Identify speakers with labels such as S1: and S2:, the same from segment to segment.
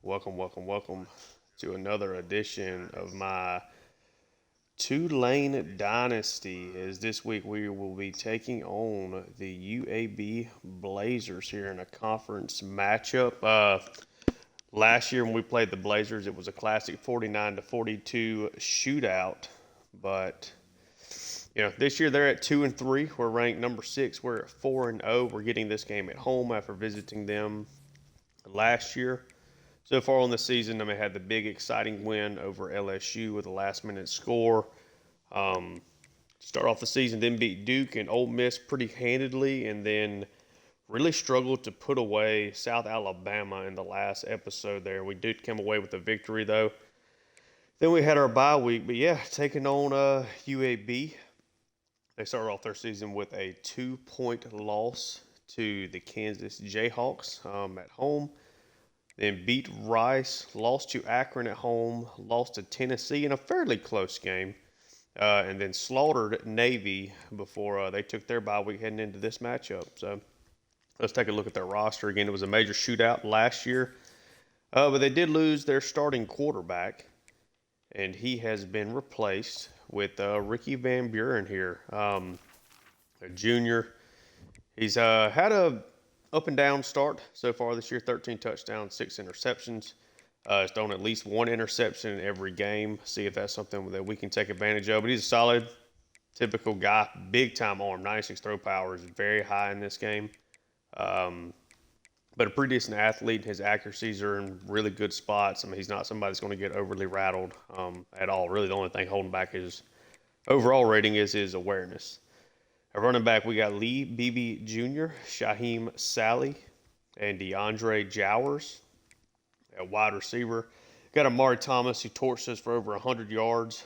S1: Welcome to another edition of my Tulane Dynasty. As this week we will be taking on the UAB Blazers here in a conference matchup. Last year when we played the Blazers, it was a classic 49-42 shootout. But this year they're at 2-3. We're ranked number 6. We're at 4-0. We're getting this game at home after visiting them last year. So far on the season, had the big exciting win over LSU with a last-minute score. Start off the season, then beat Duke and Ole Miss pretty handedly, and then really struggled to put away South Alabama in the last episode there. We did come away with a victory, though. Then we had our bye week, but taking on UAB. They started off their season with a 2-point loss to the Kansas Jayhawks at home. Then beat Rice, lost to Akron at home, lost to Tennessee in a fairly close game, and then slaughtered Navy before they took their bye week heading into this matchup. So let's take a look at their roster. Again, it was a major shootout last year, but they did lose their starting quarterback, and he has been replaced with Ricky Van Buren here, a junior. He's had a up and down start so far this year. 13 touchdowns, 6 interceptions. He's thrown at least one interception in every game. See if that's something that we can take advantage of. But he's a solid, typical guy, big time arm. 96 throw power is very high in this game. But a pretty decent athlete. His accuracies are in really good spots. He's not somebody that's going to get overly rattled at all. Really, the only thing holding back his overall rating is his awareness. At running back, we got Lee Beebe Jr., Shaheem Sally, and DeAndre Jowers. At wide receiver, got Amari Thomas, who torched us for over 100 yards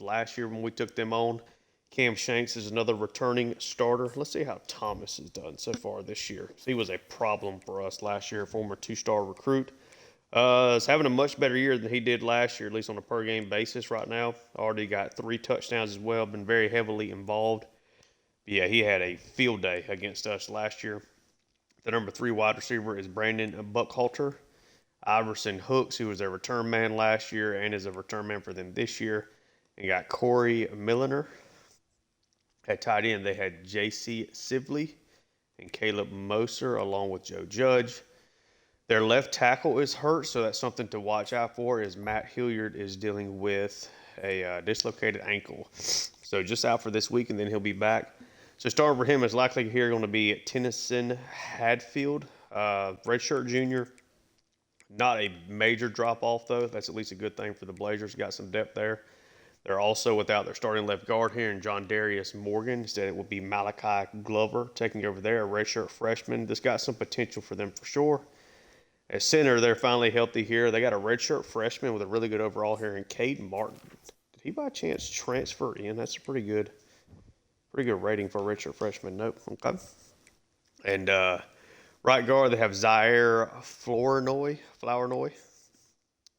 S1: last year when we took them on. Cam Shanks is another returning starter. Let's see how Thomas has done so far this year. He was a problem for us last year, former 2-star recruit. Is having a much better year than he did last year, at least on a per-game basis right now. Already got 3 touchdowns as well, been very heavily involved. Yeah, he had a field day against us last year. The number 3 wide receiver is Brandon Buckhalter. Iverson Hooks, who was their return man last year and is a return man for them this year. And got Corey Milliner. At tight end, they had J.C. Sibley and Caleb Moser along with Joe Judge. Their left tackle is hurt, so that's something to watch out for, as Matt Hilliard is dealing with a dislocated ankle. So just out for this week, and then he'll be back. So starting for him is likely here going to be Tennyson Hadfield, redshirt junior. Not a major drop-off, though. That's at least a good thing for the Blazers. Got some depth there. They're also without their starting left guard here, and John Darius Morgan. Instead, it will be Malachi Glover taking over there, a redshirt freshman. This got some potential for them for sure. At center, they're finally healthy here. They got a redshirt freshman with a really good overall here in Caden Martin. Did he by chance transfer in? That's a pretty good rating for a redshirt freshman. Nope. Okay. And right guard, they have Zaire Flournoy.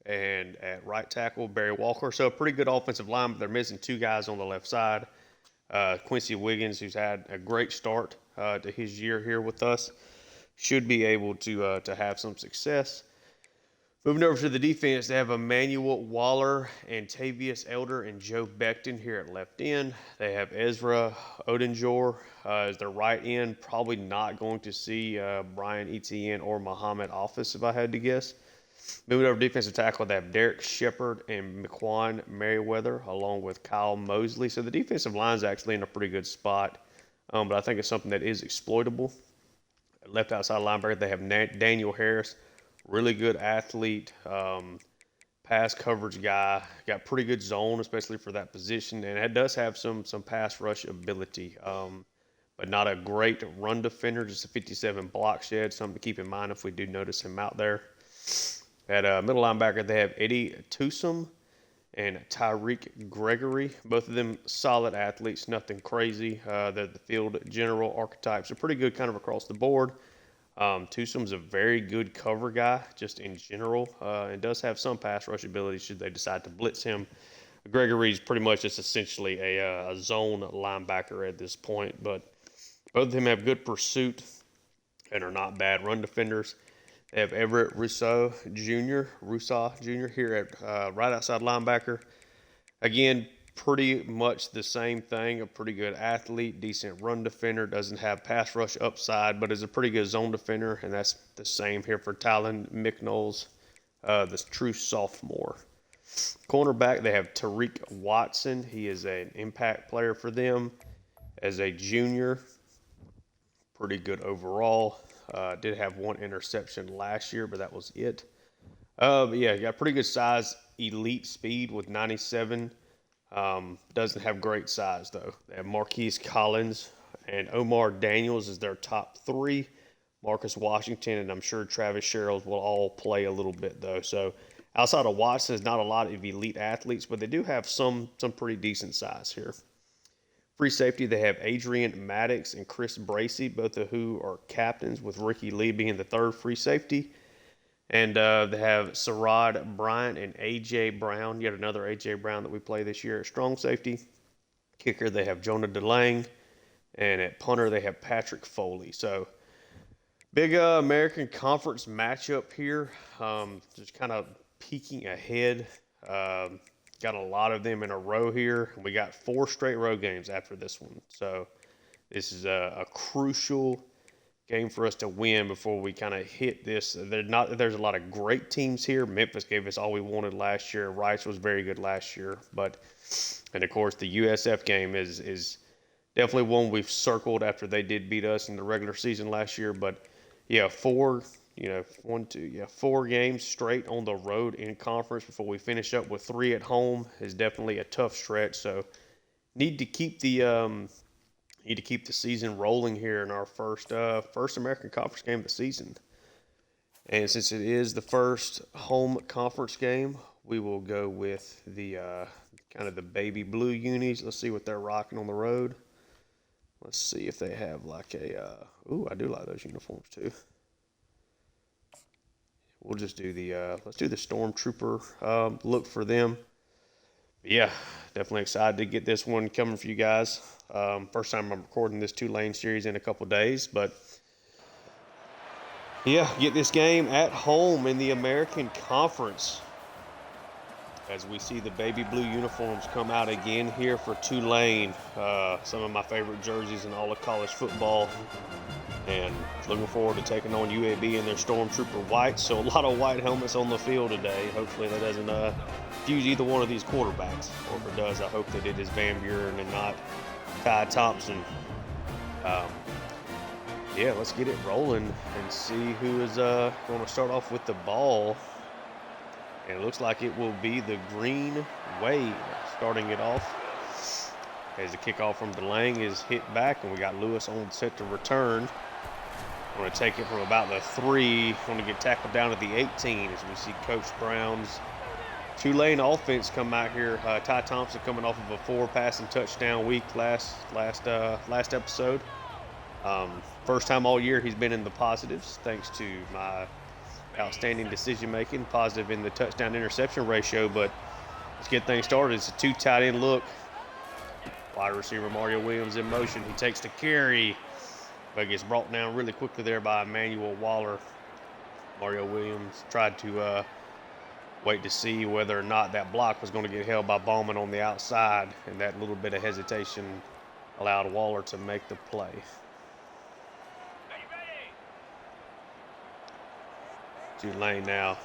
S1: And at right tackle, Barry Walker. So a pretty good offensive line, but they're missing 2 guys on the left side. Quincy Wiggins, who's had a great start to his year here with us, should be able to have some success. Moving over to the defense, they have Emmanuel Waller and Tavius Elder and Joe Becton here at left end. They have Ezra Odinjor as their right end. Probably not going to see Brian Etienne or Muhammad Office, if I had to guess. Moving over to defensive tackle, they have Derek Shepard and McQuan Merriweather, along with Kyle Mosley. So the defensive line is actually in a pretty good spot, but I think it's something that is exploitable. Left outside linebacker, they have Daniel Harris. Really good athlete, pass coverage guy, got pretty good zone, especially for that position, and it does have some pass rush ability, but not a great run defender, just a 57 block shed, something to keep in mind if we do notice him out there. At middle linebacker, they have Eddie Tusum and Tyreek Gregory, both of them solid athletes, nothing crazy. They're the field general archetypes are pretty good kind of across the board. Tusum's a very good cover guy, just in general, and does have some pass rush ability should they decide to blitz him. Gregory's pretty much just essentially a zone linebacker at this point, but both of them have good pursuit and are not bad run defenders. They have Everett Rousseau Jr. here at right outside linebacker. Again, pretty much the same thing. A pretty good athlete, decent run defender, doesn't have pass rush upside, but is a pretty good zone defender, and that's the same here for Tylen McKnowles, the true sophomore. Cornerback, they have Tariq Watson. He is an impact player for them as a junior. Pretty good overall. Did have one interception last year, but that was it. But yeah, got pretty good size, elite speed with 97. Doesn't have great size, though. They have Marquise Collins and Omar Daniels as their top three. Marcus Washington and I'm sure Travis Sherrills will all play a little bit, though. So outside of Watson, there's not a lot of elite athletes, but they do have some pretty decent size here. Free safety, they have Adrian Maddox and Chris Bracey, both of who are captains, with Ricky Lee being the third free safety. And they have Sarad Bryant and A.J. Brown, yet another A.J. Brown that we play this year at strong safety. Kicker, they have Jonah DeLange. And at punter, they have Patrick Foley. So, big American Conference matchup here. Just kind of peeking ahead. Got a lot of them in a row here. We got 4 straight road games after this one. So, this is a crucial game for us to win before we kind of hit this. There's a lot of great teams here. Memphis gave us all we wanted last year. Rice was very good last year. And of course, the USF game is definitely one we've circled after they did beat us in the regular season last year. But yeah, 4 games straight on the road in conference before we finish up with 3 at home is definitely a tough stretch. So need to keep the season rolling here in our first American Conference game of the season. And since it is the first home conference game, we will go with the kind of the baby blue unis. Let's see what they're rocking on the road. Let's see if they have like a I do like those uniforms too. We'll just do let's do the Stormtrooper look for them. But yeah, definitely excited to get this one coming for you guys. First time I'm recording this Tulane series in a couple days, but yeah, get this game at home in the American Conference as we see the baby blue uniforms come out again here for Tulane. Some of my favorite jerseys in all of college football, and looking forward to taking on UAB in their Stormtrooper white. So a lot of white helmets on the field today. Hopefully that doesn't fuse either one of these quarterbacks, or if it does, I hope that it is Van Buren and not Ty Thompson. Yeah, let's get it rolling and see who is going to start off with the ball. And it looks like it will be the Green Wave starting it off. As the kickoff from DeLange is hit back, and we got Lewis on set to return. Going to take it from about the 3. Going to get tackled down at the 18 as we see Coach Brown's Tulane offense come out here. Ty Thompson coming off of a 4 passing touchdown week last episode. First time all year he's been in the positives, thanks to my outstanding decision making, positive in the touchdown interception ratio. But let's get things started. It's a 2 tight end look. Wide receiver Mario Williams in motion. He takes the carry, but gets brought down really quickly there by Emmanuel Waller. Mario Williams tried to wait to see whether or not that block was going to get held by Ballman on the outside, and that little bit of hesitation allowed Waller to make the play. Tulane now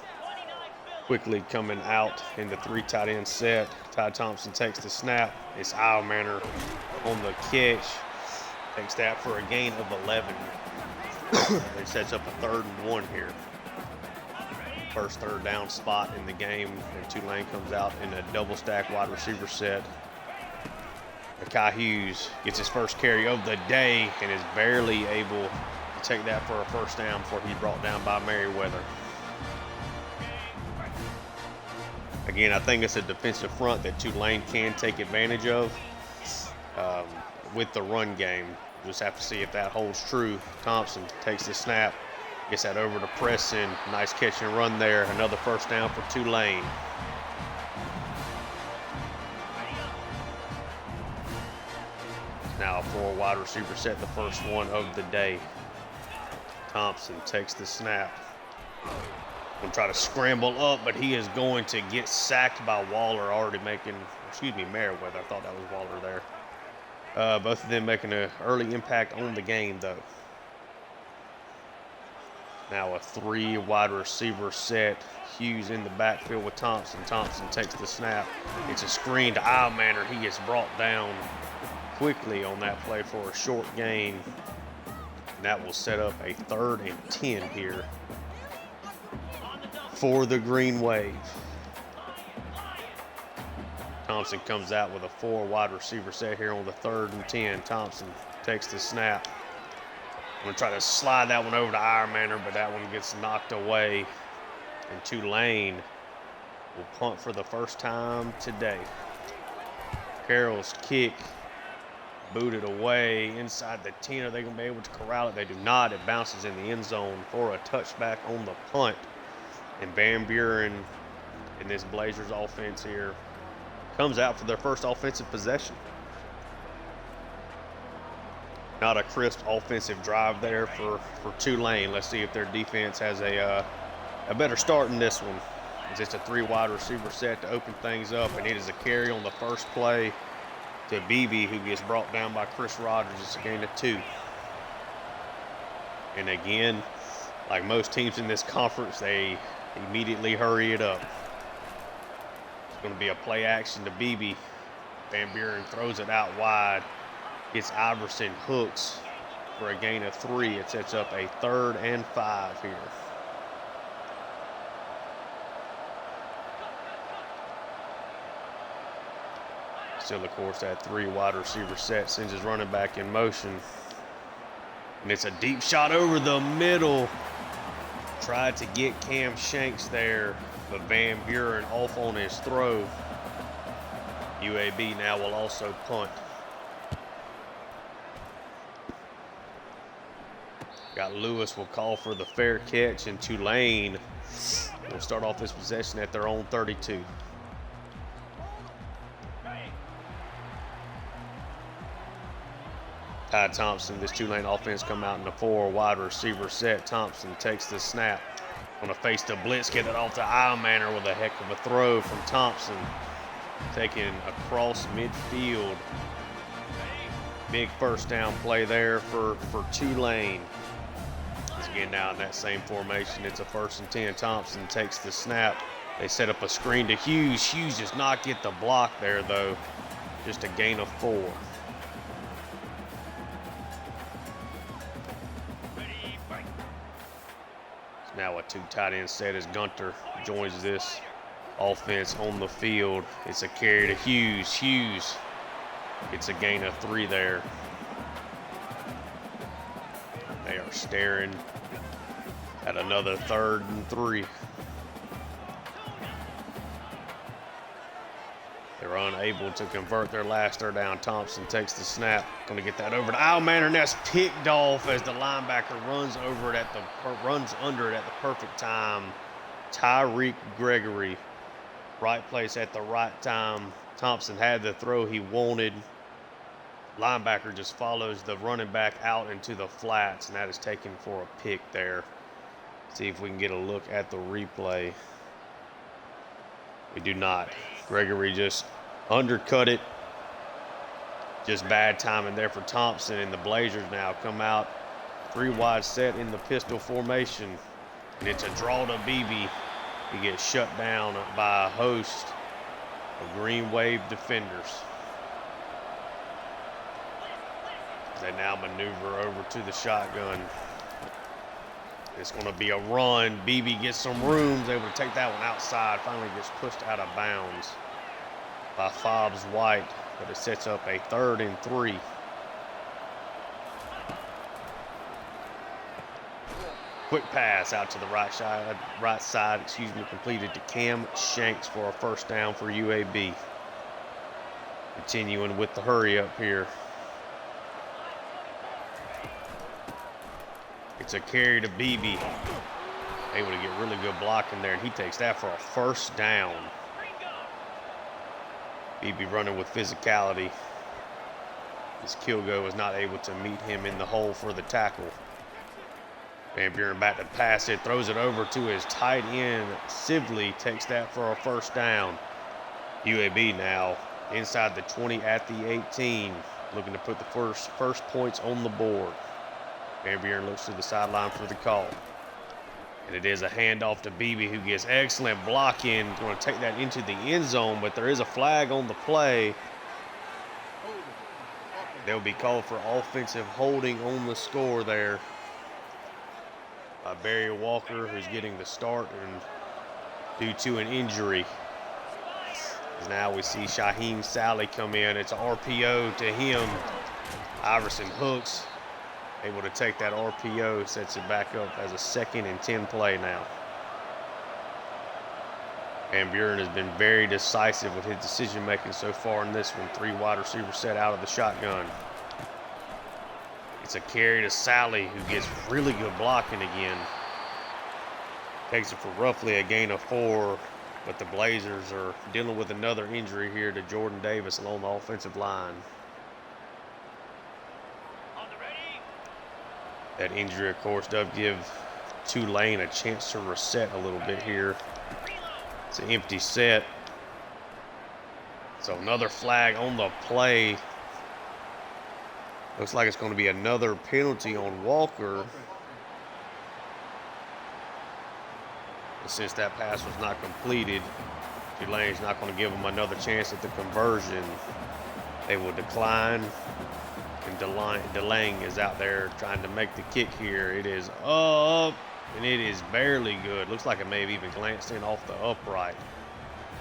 S1: quickly coming out in the 3 tight end set. Ty Thompson takes the snap. It's Eilmanor on the catch. Takes that for a gain of 11. It sets up a 3rd and 1 here. First 3rd down spot in the game, and Tulane comes out in a double stack wide receiver set. Mekhi Hughes gets his first carry of the day and is barely able to take that for a first down before he's brought down by Merriweather. Again, I think it's a defensive front that Tulane can take advantage of with the run game. Just have to see if that holds true. Thompson takes the snap, gets that over to Preston. Nice catch and run there. Another first down for Tulane. Now a 4 wide receiver set, the first one of the day. Thompson takes the snap, Gonna try to scramble up, but he is going to get sacked by Waller, Merriweather. I thought that was Waller there. Both of them making an early impact on the game, though. Now a 3 wide receiver set. Hughes in the backfield with Thompson. Thompson takes the snap. It's a screen to Eilmaner. He gets brought down quickly on that play for a short gain. And that will set up a 3rd and 10 here for the Green Wave. Thompson comes out with a 4 wide receiver set here on the 3rd and 10. Thompson takes the snap. I'm going to try to slide that one over to Eilmaner, but that one gets knocked away. And Tulane will punt for the first time today. Carroll's kick booted away inside the 10. Are they going to be able to corral it? They do not. It bounces in the end zone for a touchback on the punt. And Van Buren in this Blazers offense here comes out for their first offensive possession. Not a crisp offensive drive there for Tulane. Let's see if their defense has a better start in this one. It's just a 3 wide receiver set to open things up, and it is a carry on the first play to Beebe, who gets brought down by Chris Rogers. It's a gain of 2. And again, like most teams in this conference, they immediately hurry it up. It's going to be a play action to Beebe. Van Buren throws it out wide. Gets Iverson, hooks for a gain of 3. It sets up a 3rd and 5 here. Still, of course, that 3 wide receiver set sends his running back in motion. And it's a deep shot over the middle. Tried to get Cam Shanks there, but Van Buren off on his throw. UAB now will also punt. Got Lewis will call for the fair catch, and Tulane will start off this possession at their own 32. Ty Thompson, this Tulane offense come out in a 4 wide receiver set. Thompson takes the snap. Gonna face the blitz, get it off to Eilmaner with a heck of a throw from Thompson. Taking across midfield. Big first down play there for Tulane. Again, now in that same formation, it's a 1st and 10. Thompson takes the snap. They set up a screen to Hughes. Hughes does not get the block there, though. Just a gain of 4. Now a 2 tight end set as Gunter joins this offense on the field. It's a carry to Hughes. Hughes gets a gain of 3 there. They are staring at another 3rd and 3. They're unable to convert their last 3rd down. Thompson takes the snap. Going to get that over to Eilmaner, and that's picked off as the linebacker runs under it at the perfect time. Tyreek Gregory, right place at the right time. Thompson had the throw he wanted. Linebacker just follows the running back out into the flats, and that is taken for a pick there. See if we can get a look at the replay. We do not. Gregory just undercut it. Just bad timing there for Thompson, and the Blazers now come out 3 wide set in the pistol formation, and it's a draw to Beebe. He gets shut down by a host of Green Wave defenders. They now maneuver over to the shotgun. It's going to be a run. Beebe gets some room, is able to take that one outside. Finally gets pushed out of bounds by Fobbs White, but it sets up a 3rd and 3. Quick pass out to the right side, completed to Cam Shanks for a 1st down for UAB. Continuing with the hurry up here. It's a carry to Beebe. Able to get really good blocking there, and he takes that for a 1st down. Beebe running with physicality. This Kilgo was not able to meet him in the hole for the tackle. Van Buren back to pass it, throws it over to his tight end. Sibley takes that for a first down. UAB now inside the 20 at the 18, looking to put the first points on the board. Van Buren looks to the sideline for the call. And it is a handoff to Beebe, who gets excellent blocking. Going to take that into the end zone, but there is a flag on the play. They'll be called for offensive holding on the score there by Barry Walker, who's getting the start and due to an injury. As now we see Shaheem Sally come in. It's an RPO to him. Iverson Hooks able to take that RPO, sets it back up as a 2nd and 10 play now. Van Buren has been very decisive with his decision making so far in this one. 3 wide receivers set out of the shotgun. It's a carry to Sally, who gets really good blocking again. Takes it for roughly a gain of 4, but the Blazers are dealing with another injury here to Jordan Davis along the offensive line. That injury, of course, does give Tulane a chance to reset a little bit here. It's an empty set. So another flag on the play. Looks like it's going to be another penalty on Walker. But since that pass was not completed, Tulane's not going to give them another chance at the conversion. They will decline. And DeLange is out there trying to make the kick here. It is up, and it is barely good. Looks like it may have even glanced in off the upright.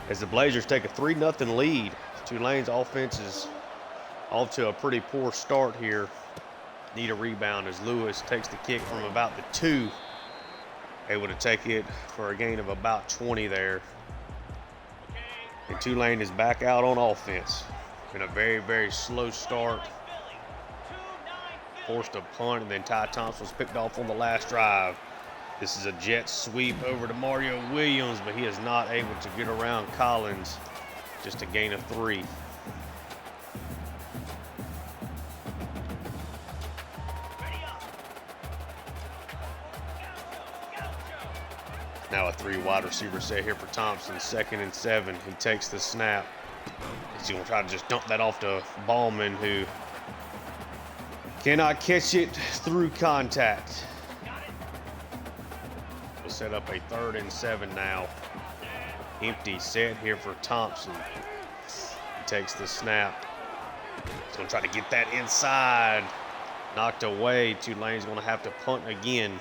S1: As the Blazers take a 3-0 lead, Tulane's offense is off to a pretty poor start here. Need a rebound as Lewis takes the kick from about the 2. Able to take it for a gain of about 20 there. And Tulane is back out on offense. Been a very, very slow start. Forced a punt, and then Ty Thompson was picked off on the last drive. This is a jet sweep over to Mario Williams, but he is not able to get around Collins. Just a gain of 3. Now a 3 wide receiver set here for Thompson, 2nd and 7. He takes the snap. He's going to try to just dump that off to Ballman, who cannot catch it through contact. We'll set up a 3rd and 7 now. Empty set here for Thompson. He takes the snap. He's going to try to get that inside. Knocked away. Tulane's going to have to punt again.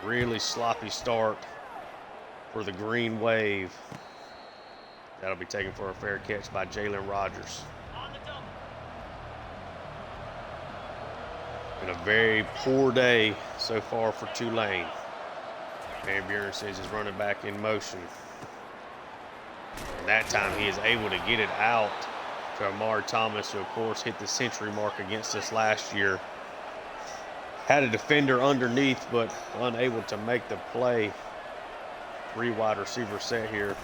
S1: Really sloppy start for the Green Wave. That'll be taken for a fair catch by Jalen Rogers. Been a very poor day so far for Tulane. Van Buren sends his running back in motion. And that time he is able to get it out to Amari Thomas, who of course hit the century mark against us last year. Had a defender underneath, but unable to make the play. 3 wide receiver set here.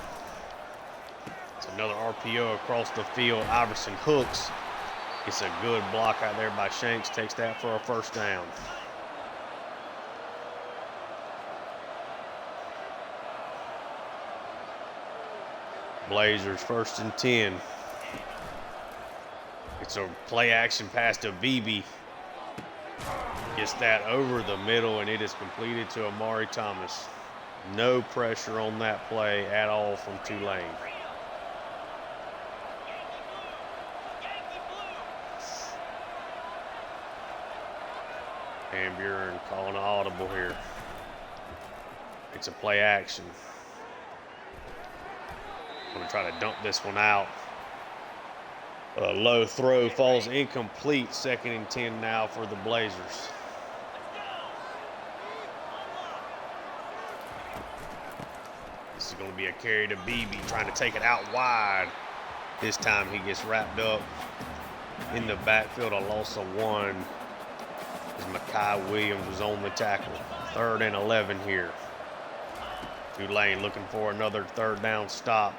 S1: It's another RPO across the field. Iverson Hooks. It's a good block out there by Shanks. Takes that for a first down. Blazers 1st and 10. It's a play action pass to Beebe. Gets that over the middle, and it is completed to Amari Thomas. No pressure on that play at all from Tulane. Van Buren calling an audible here. It's a play action. Going to try to dump this one out. A low throw falls incomplete. 2nd and 10 now for the Blazers. This is going to be a carry to Beebe, trying to take it out wide. This time he gets wrapped up in the backfield. A loss of 1. As Mekhi Williams was on the tackle. 3rd and 11 here. Tulane looking for another 3rd down stop.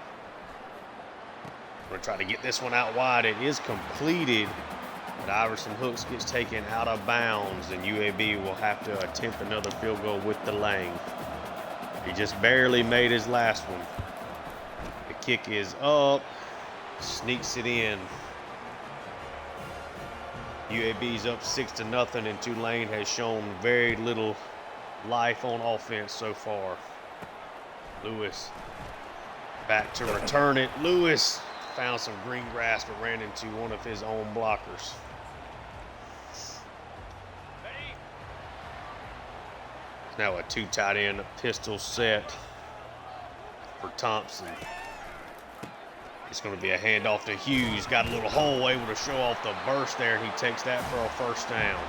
S1: Going to try to get this one out wide. It is completed But Iverson Hooks gets taken out of bounds, and UAB will have to attempt another field goal with Tulane. He just barely made his last one. The kick is up, sneaks it in. UAB's up 6-0, and Tulane has shown very little life on offense so far. Lewis back to return it. Lewis found some green grass but ran into one of his own blockers. Now a 2 tight end pistol set for Thompson. It's going to be a handoff to Hughes. Got a little hole, able to show off the burst there, and he takes that for a first down.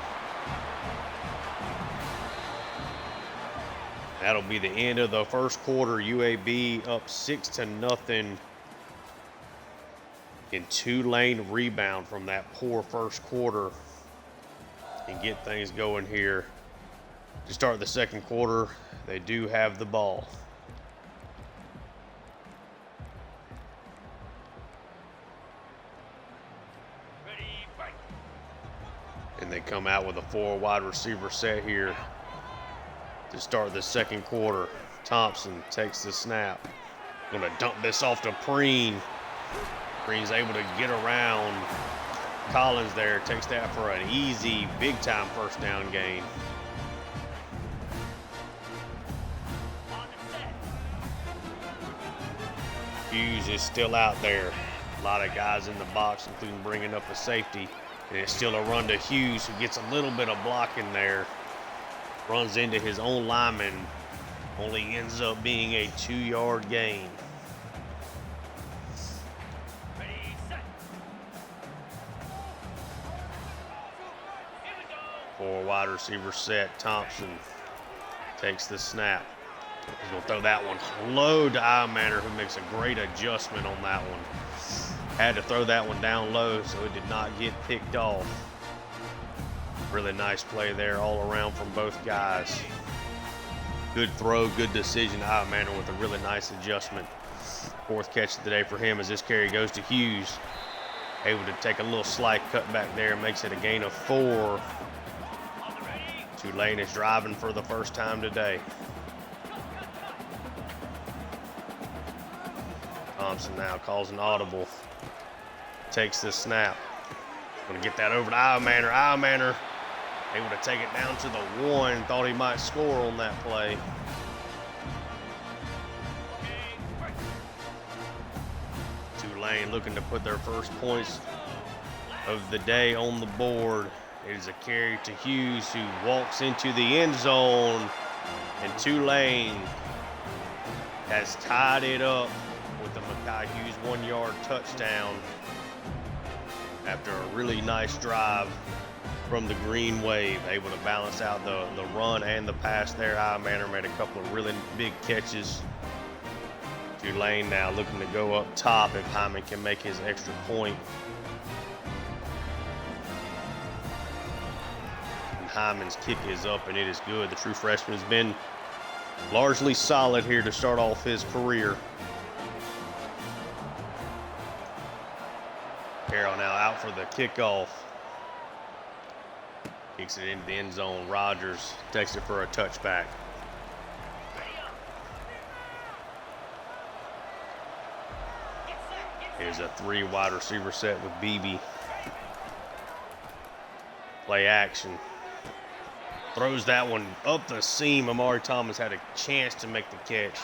S1: That'll be the end of the first quarter. UAB up 6-0. And Tulane rebound from that poor first quarter and get things going here. To start the second quarter, they do have the ball. And they come out with a 4 wide receiver set here to start the second quarter. Thompson takes the snap. Gonna dump this off to Preen. Preen's able to get around Collins there. Takes that for an easy, big-time first down gain. Hughes is still out there. A lot of guys in the box, including bringing up a safety. And it's still a run to Hughes, who gets a little bit of blocking there. Runs into his own lineman. Only ends up being a 2-yard gain.
S2: Ready, set.
S1: 4 wide receiver set. Thompson takes the snap. He's going to throw that one low to Iverson, who makes a great adjustment on that one. Had to throw that one down low so it did not get picked off. Really nice play there all around from both guys. Good throw, good decision. Iverson with a really nice adjustment. 4th catch of the day for him as this carry goes to Hughes. Able to take a little slight cutback there, makes it a gain of 4. Tulane is driving for the first time today. Thompson now calls an audible. Takes the snap. Gonna get that over to Iverson. Able to take it down to the 1. Thought he might score on that play. Tulane looking to put their first points of the day on the board. It is a carry to Hughes, who walks into the end zone. And Tulane has tied it up with the Makai Hughes 1-yard touchdown after a really nice drive from the Green Wave, able to balance out the run and the pass there. Iverson made a couple of really big catches. Tulane now looking to go up top if Hyman can make his extra point. And Hyman's kick is up, and it is good. The true freshman has been largely solid here to start off his career. Carroll now out for the kickoff. Kicks it into the end zone. Rogers takes it for a touchback. Here's a 3 wide receiver set with Beebe. Play action. Throws that one up the seam. Amari Thomas had a chance to make the catch.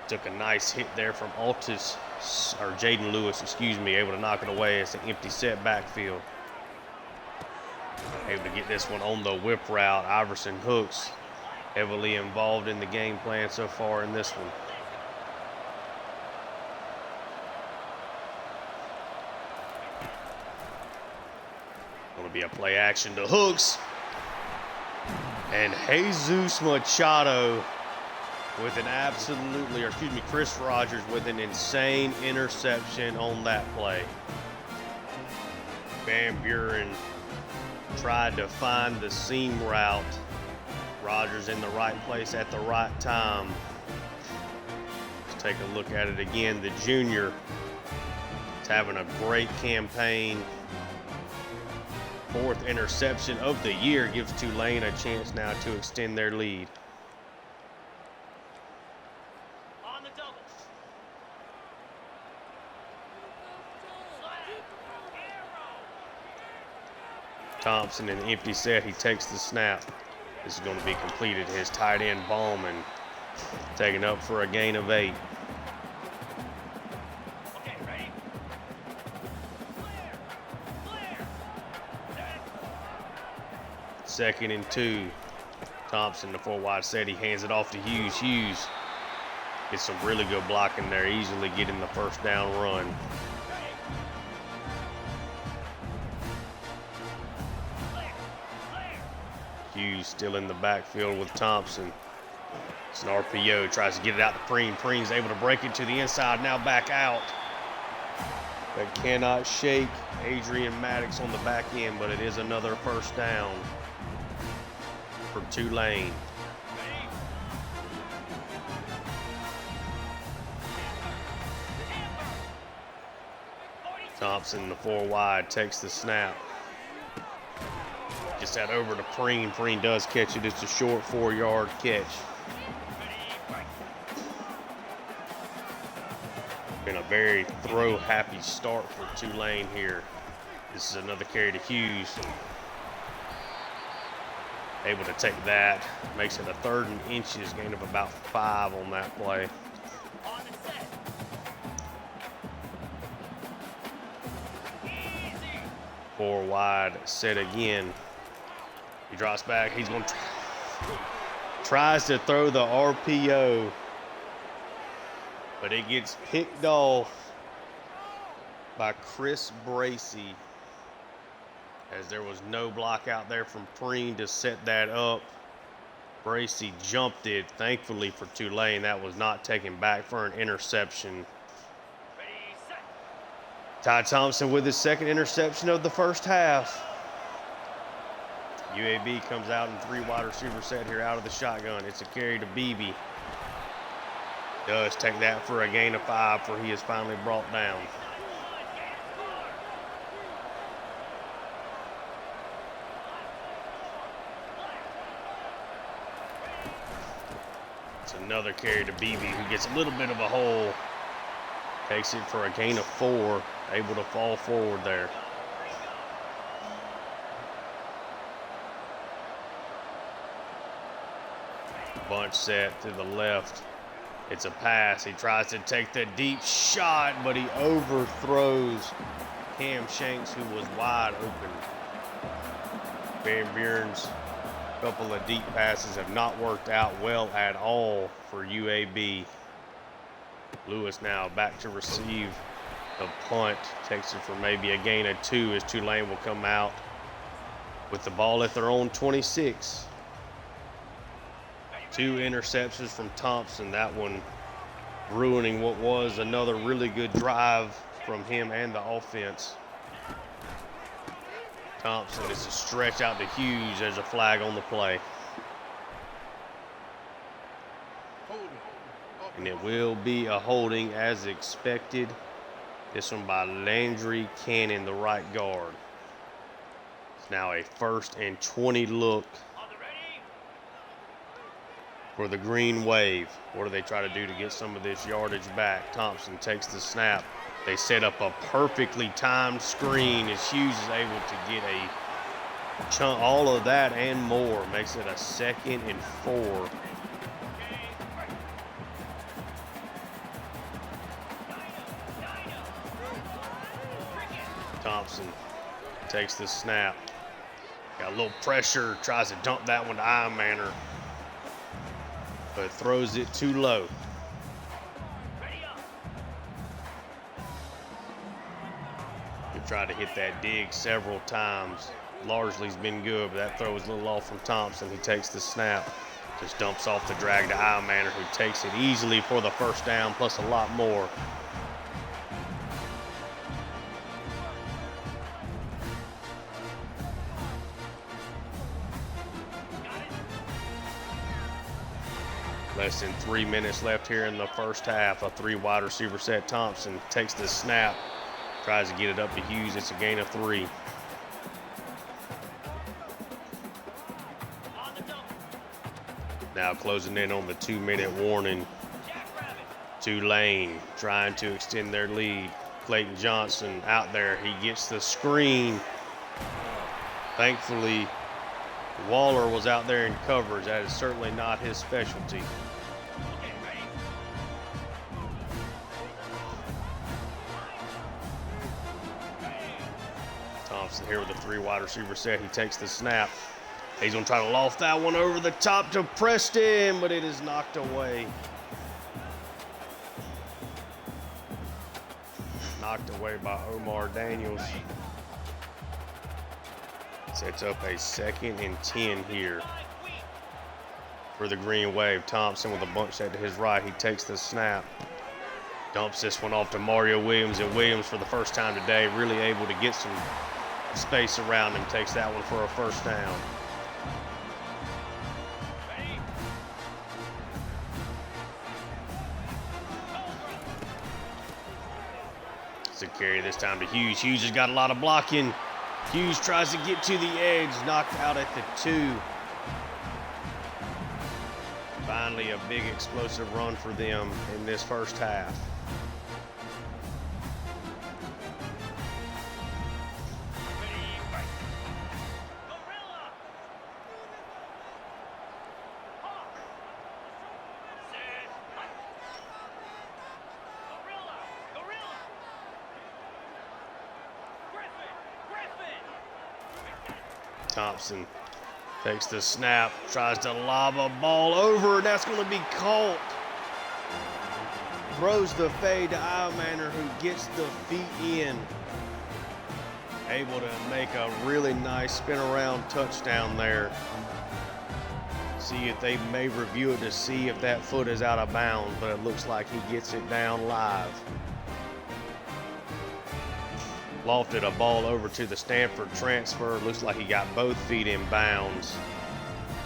S1: Took a nice hit there from Jaden Lewis, able to knock it away. It's an empty set backfield. Able to get this one on the whip route. Iverson Hooks heavily involved in the game plan so far in this one. Going to be a play action to Hooks. And Jesus Machado with Chris Rogers with an insane interception on that play. Van Buren tried to find the seam route. Rogers in the right place at the right time. Let's take a look at it again. The junior is having a great campaign. 4th interception of the year gives Tulane a chance now to extend their lead.
S2: On the double.
S1: Thompson in the empty set, he takes the snap. This is going to be completed. His tight end Ballman taken up for a gain of 8.
S2: Okay, ready? Clear. Set.
S1: 2nd and 2. Thompson, the 4 wide set, he hands it off to Hughes. Hughes gets some really good blocking there, easily getting the first down run.
S2: Ready. Clear.
S1: Hughes still in the backfield with Thompson. It's an RPO, tries to get it out to Preen. Preen's able to break it to the inside, now back out. But cannot shake Adrian Maddox on the back end, but it is another first down for Tulane. Thompson, the 4 wide, takes the snap. Gets that over to Preen. Preen does catch it. It's a short 4-yard catch. Been a very throw-happy start for Tulane here. This is another carry to Hughes. Able to take that. Makes it a 3rd and inches, gain of about 5 on that play.
S2: On the set. Easy.
S1: 4 wide, set again. He drops back. He's going to tries to throw the RPO, but it gets picked off by Chris Bracey, as there was no block out there from Preen to set that up. Bracey jumped it. Thankfully for Tulane, that was not taken back for an interception.
S2: Ready, set.
S1: Ty Thompson with his 2nd interception of the first half. UAB comes out in 3 wide receiver set here out of the shotgun. It's a carry to Beebe. Does take that for a gain of 5, for he is finally brought down. It's another carry to Beebe, who gets a little bit of a hole. Takes it for a gain of 4, able to fall forward there. Bunch set to the left. It's a pass. He tries to take the deep shot, but he overthrows Cam Shanks, who was wide open. Van Buren's couple of deep passes have not worked out well at all for UAB. Lewis now back to receive the punt. Takes it for maybe a gain of 2, as Tulane will come out with the ball at their own 26. 2 interceptions from Thompson. That one ruining what was another really good drive from him and the offense. Thompson is a stretch out to Hughes. There's a flag on the play. And it will be a holding as expected. This one by Landry Cannon, the right guard. It's now a 1st and 20 look for the Green Wave. What do they try to do to get some of this yardage back? Thompson takes the snap. They set up a perfectly timed screen as Hughes is able to get a chunk, all of that and more. Makes it a 2nd and 4. Thompson takes the snap. Got a little pressure, tries to dump that one to Ironmanner, but throws it too low. He tried to hit that dig several times. Largely's been good, but that throw was a little off from Thompson. He takes the snap, just dumps off the drag to Ironmanner, who takes it easily for the first down, plus a lot more. Less than 3 minutes left here in the first half. A 3 wide receiver set. Thompson takes the snap, tries to get it up to Hughes. It's a gain of 3. now closing in on the 2-minute warning. Tulane trying to extend their lead. Clayton Johnson out there. He gets the screen. Thankfully, Waller was out there in coverage. That is certainly not his specialty. Thompson here with a 3 wide receiver set. He takes the snap. He's going to try to loft that one over the top to Preston, but it is knocked away. Knocked away by Omar Daniels. Sets up a 2nd and 10 here for the Green Wave. Thompson with a bunch set to his right. He takes the snap. Dumps this one off to Mario Williams, and Williams for the first time today really able to get some space around him. Takes that one for a first down. It's a carry this time to Hughes. Hughes has got a lot of blocking. Hughes tries to get to the edge, knocked out at the 2. Finally, a big explosive run for them in this first half. Thompson takes the snap, tries to lob a ball over, and that's going to be caught. Throws the fade to Iamander, who gets the feet in. Able to make a really nice spin around touchdown there. See if they may review it to see if that foot is out of bounds, but it looks like he gets it down live. Lofted a ball over to the Stanford transfer. Looks like he got both feet in bounds.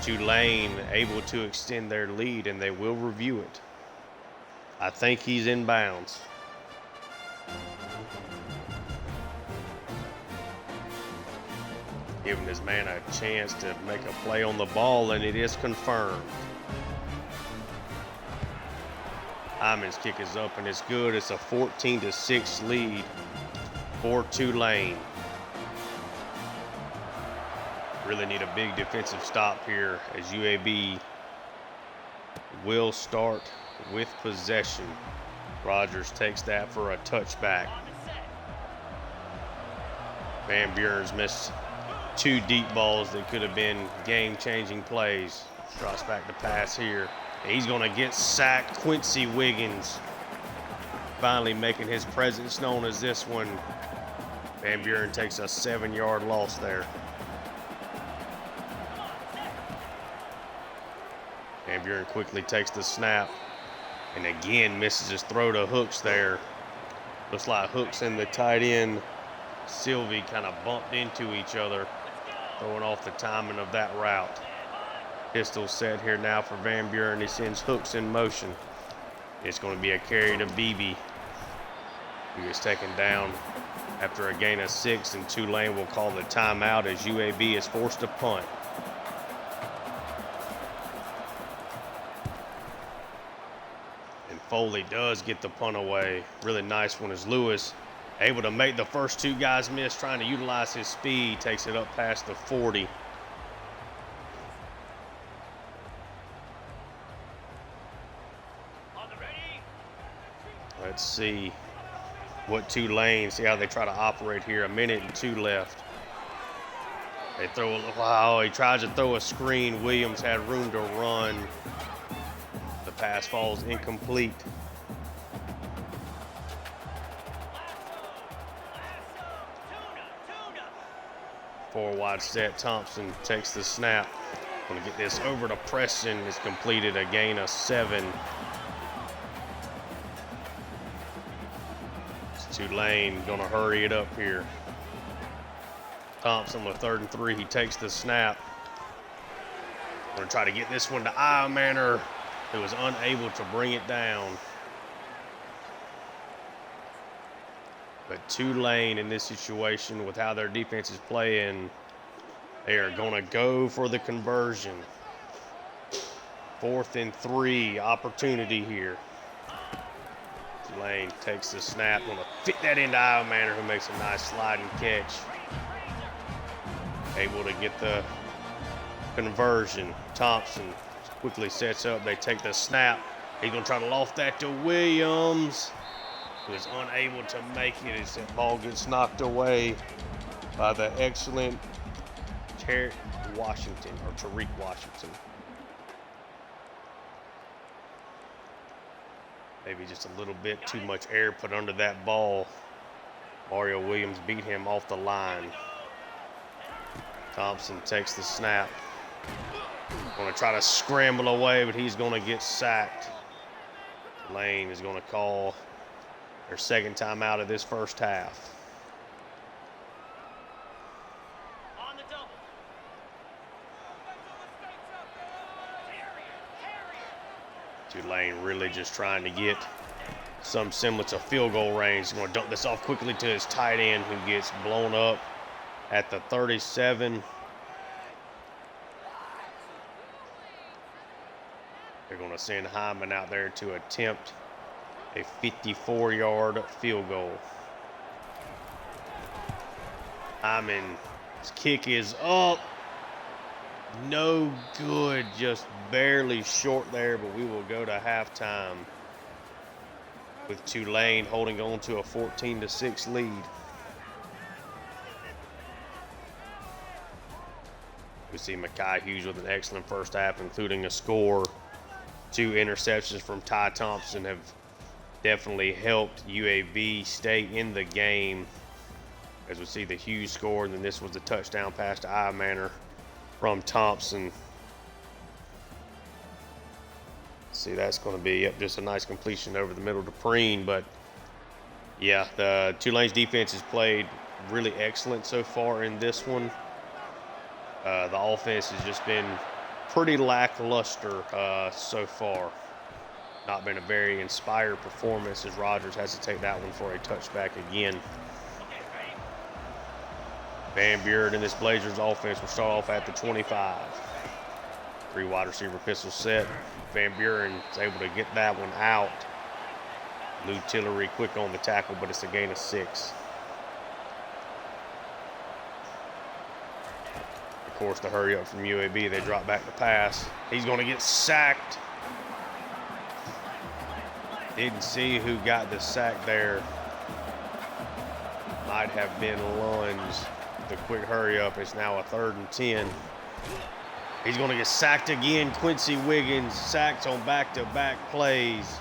S1: Tulane able to extend their lead, and they will review it. I think he's in bounds. Giving his man a chance to make a play on the ball, and it is confirmed. Hyman's kick is up, and it's good. It's a 14-6 lead for Tulane. Really need a big defensive stop here as UAB will start with possession. Rogers takes that for a touchback. Van Buren's missed 2 deep balls that could have been game-changing plays. Drops back to pass here. And he's going to get sacked. Quincy Wiggins finally making his presence known as this one. Van Buren takes a 7-yard loss there. Van Buren quickly takes the snap and again misses his throw to Hooks there. Looks like Hooks and the tight end Sylvie kind of bumped into each other, throwing off the timing of that route. Pistol set here now for Van Buren. He sends Hooks in motion. It's going to be a carry to Beebe, who is taken down after a gain of 6, and Tulane will call the timeout as UAB is forced to punt. And Foley does get the punt away. Really nice one as Lewis able to make the first 2 guys miss, trying to utilize his speed. Takes it up past the 40. Let's see what Tulane, see how they try to operate here. 1 minute and 2 left. They throw, wow, he tries to throw a screen. Williams had room to run. The pass falls incomplete. Four wide set. Thompson takes the snap. Going to get this over to Preston. It's completed, a gain of 7. Tulane going to hurry it up here. Thompson with 3rd and 3. He takes the snap. Going to try to get this one to Iamander, who was unable to bring it down. But Tulane in this situation, with how their defense is playing, they are going to go for the conversion. 4th and 3, opportunity here. Tulane takes the snap, gonna fit that into Manor, who makes a nice sliding catch. Able to get the conversion. Thompson quickly sets up, they take the snap. He's gonna try to loft that to Williams, who is unable to make it as that ball gets knocked away by the excellent Tariq Washington. Maybe just a little bit too much air put under that ball. Mario Williams beat him off the line. Thompson takes the snap. Gonna try to scramble away, but he's gonna get sacked. Tulane is gonna call their 2nd timeout of this first half.
S2: On the double.
S1: Tulane really just trying to get some semblance of field goal range. He's going to dump this off quickly to his tight end, who gets blown up at the 37. They're going to send Hyman out there to attempt a 54-yard field goal. Hyman's kick is up. No good, just barely short there, but we will go to halftime with Tulane holding on to a 14-6 lead. We see Mekhi Hughes with an excellent first half, including a score. 2 interceptions from Ty Thompson have definitely helped UAB stay in the game. As we see the Hughes score, and then this was the touchdown pass to Manor from Thompson. See, that's going to be just a nice completion over the middle to Preen. But yeah, the Tulane's defense has played really excellent so far in this one. The offense has just been pretty lackluster so far. Not been a very inspired performance, as Rogers has to take that one for a touchback again. Van Buren and this Blazers offense will start off at the 25. 3 wide receiver pistol set. Van Buren is able to get that one out. Lou Tillery quick on the tackle, but it's a gain of 6. Of course, the hurry up from UAB, they drop back to pass. He's going to get sacked. Didn't see who got the sack there. Might have been Lunge. The quick hurry up. It's now a 3rd and 10. He's going to get sacked again. Quincy Wiggins sacked on back-to-back plays.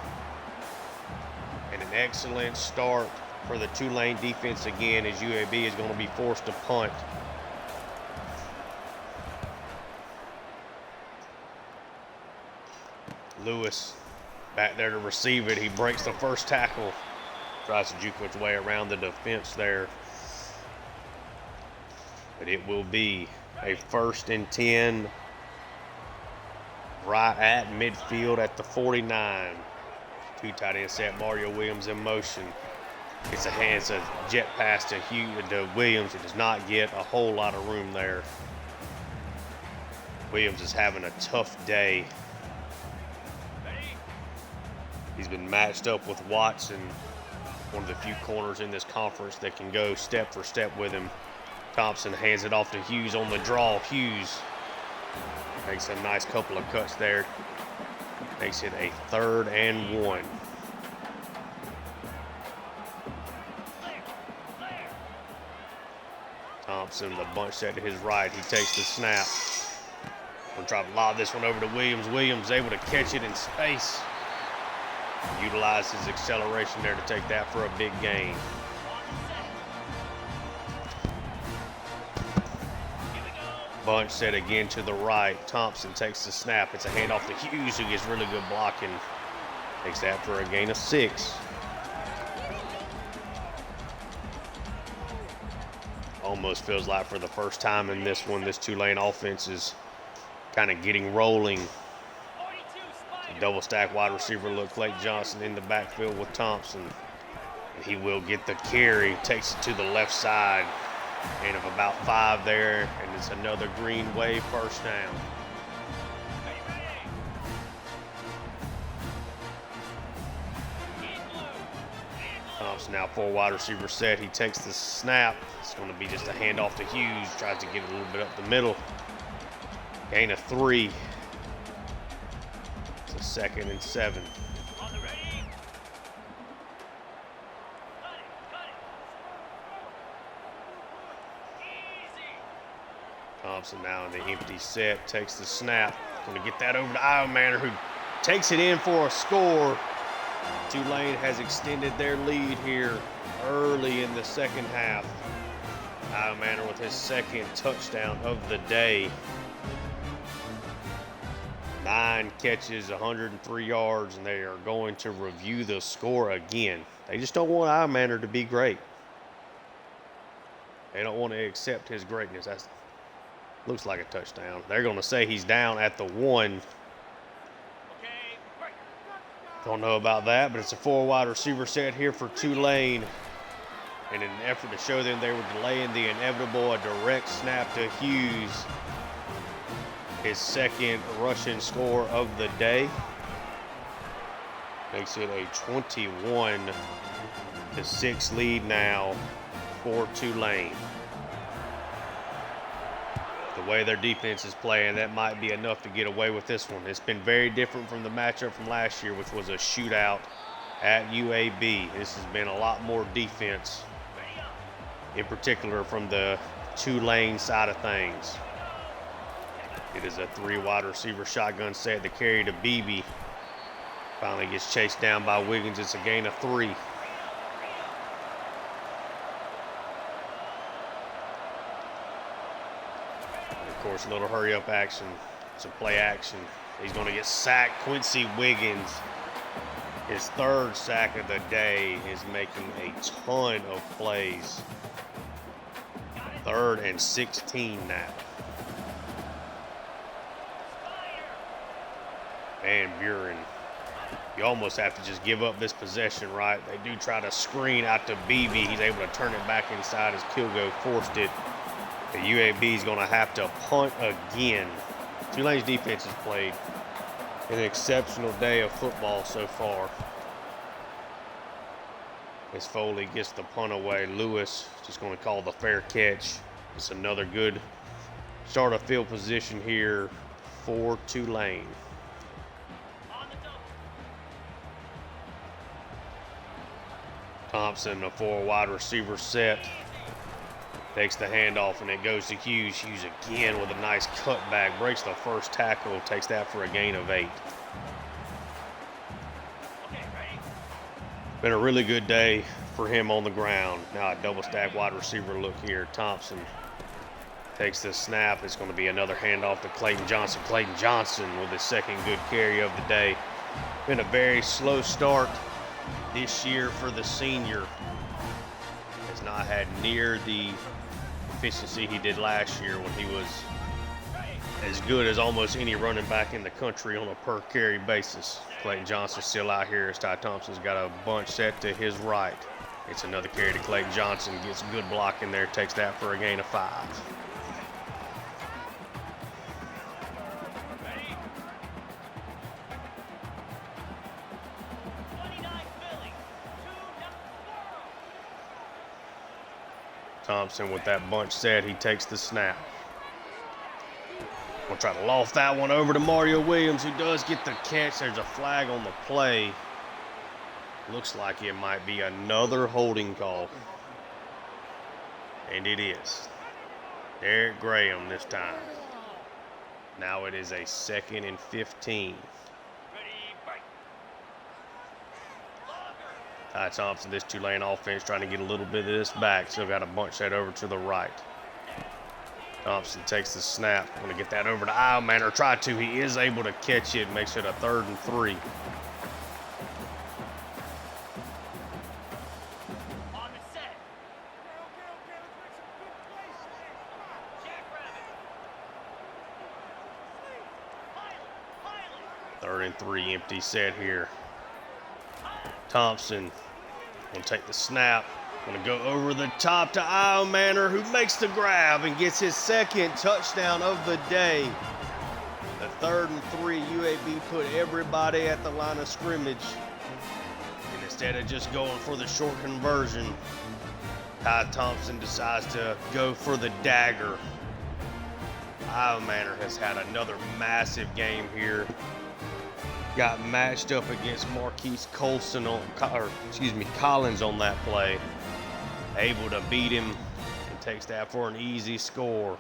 S1: And an excellent start for the Tulane defense again, as UAB is going to be forced to punt. Lewis back there to receive it. He breaks the first tackle. Tries to juke his way around the defense there. But it will be a 1st and 10 right at midfield at the 49. 2 tight end set. Mario Williams in motion. It's a jet pass to Williams. It does not get a whole lot of room there. Williams is having a tough day. He's been matched up with Watson, one of the few corners in this conference that can go step for step with him. Thompson hands it off to Hughes on the draw. Hughes makes a nice couple of cuts there. Makes it a 3rd and 1. Thompson, the bunch set to his right. He takes the snap. We'll try to lob this one over to Williams. Williams able to catch it in space. Utilize his acceleration there to take that for a big gain. Bunch set again to the right. Thompson takes the snap. It's a handoff to Hughes, who gets really good blocking. Takes that for a gain of 6. Almost feels like for the first time in this one, this Tulane offense is kind of getting rolling. Double stack wide receiver look. Clay Johnson in the backfield with Thompson. And he will get the carry. Takes it to the left side. Gain of about 5 there. And it's another Green Wave first down. Thompson now 4 wide receiver set. He takes the snap. It's going to be just a handoff to Hughes. Tries to get it a little bit up the middle. Gain of 3. It's a 2nd and 7.
S2: On the ready. Cut it. Easy.
S1: Thompson now in the empty set. Takes the snap. Going to get that over to Ironmanner, who takes it in for a score. Tulane has extended their lead here early in the second half. Ironmanner with his 2nd touchdown of the day. 9 catches, 103 yards, and they are going to review the score again. They just don't want Ironmanner to be great. They don't want to accept his greatness. That looks like a touchdown. They're going to say he's down at the 1. Don't know about that, but it's a 4 wide receiver set here for Tulane. And in an effort to show them they were delaying the inevitable, a direct snap to Hughes. His 2nd rushing score of the day. Makes it a 21-6 lead now for Tulane. The way their defense is playing, that might be enough to get away with this one. It's been very different from the matchup from last year, which was a shootout at UAB. This has been a lot more defense, in particular from the Tulane side of things. It is a 3 wide receiver shotgun set. The carry to Beebe. Finally gets chased down by Wiggins. It's a gain of 3. Of course, a little hurry-up action. It's a play action. He's going to get sacked. Quincy Wiggins, his 3rd sack of the day, is making a ton of plays. 3rd and 16 now. And Buren, you almost have to just give up this possession, right? They do try to screen out to Beebe. He's able to turn it back inside as Kilgo forced it. The UAB is going to have to punt again. Tulane's defense has played an exceptional day of football so far. As Foley gets the punt away, Lewis just going to call the fair catch. It's another good start of field position here for Tulane. Thompson, a 4 wide receiver set. Takes the handoff and it goes to Hughes. Hughes again with a nice cutback. Breaks the first tackle. Takes that for a gain of 8. Been a really good day for him on the ground. Now a double stack wide receiver look here. Thompson takes the snap. It's going to be another handoff to Clayton Johnson. Clayton Johnson with his 2nd good carry of the day. Been a very slow start this year for the senior. Has not had near the efficiency he did last year when he was as good as almost any running back in the country on a per carry basis. Clayton Johnson still out here as Ty Thompson's got a bunch set to his right. It's another carry to Clayton Johnson. Gets a good block in there. Takes that for a gain of 5. Thompson with that bunch set, he takes the snap. We'll try to loft that one over to Mario Williams, who does get the catch. There's a flag on the play. Looks like it might be another holding call. And it is. Derek Graham this time. Now it is a 2nd and 15. Ty Thompson, this Tulane offense trying to get a little bit of this back. Still got a bunch that over to the right. Thompson takes the snap. Going to get that over to Ironman, or try to. He is able to catch it. Makes it a 3rd and 3.
S2: On the set.
S1: 3rd and 3, empty set here. Thompson will take the snap. Going to go over the top to Ironmanner, who makes the grab and gets his 2nd touchdown of the day. The 3rd and 3, UAB put everybody at the line of scrimmage. In the instead of just going for the short conversion, Ty Thompson decides to go for the dagger. Iowa Manor has had another massive game here. Got matched up against Marquise Collins on that play. Able to beat him and takes that for an easy score.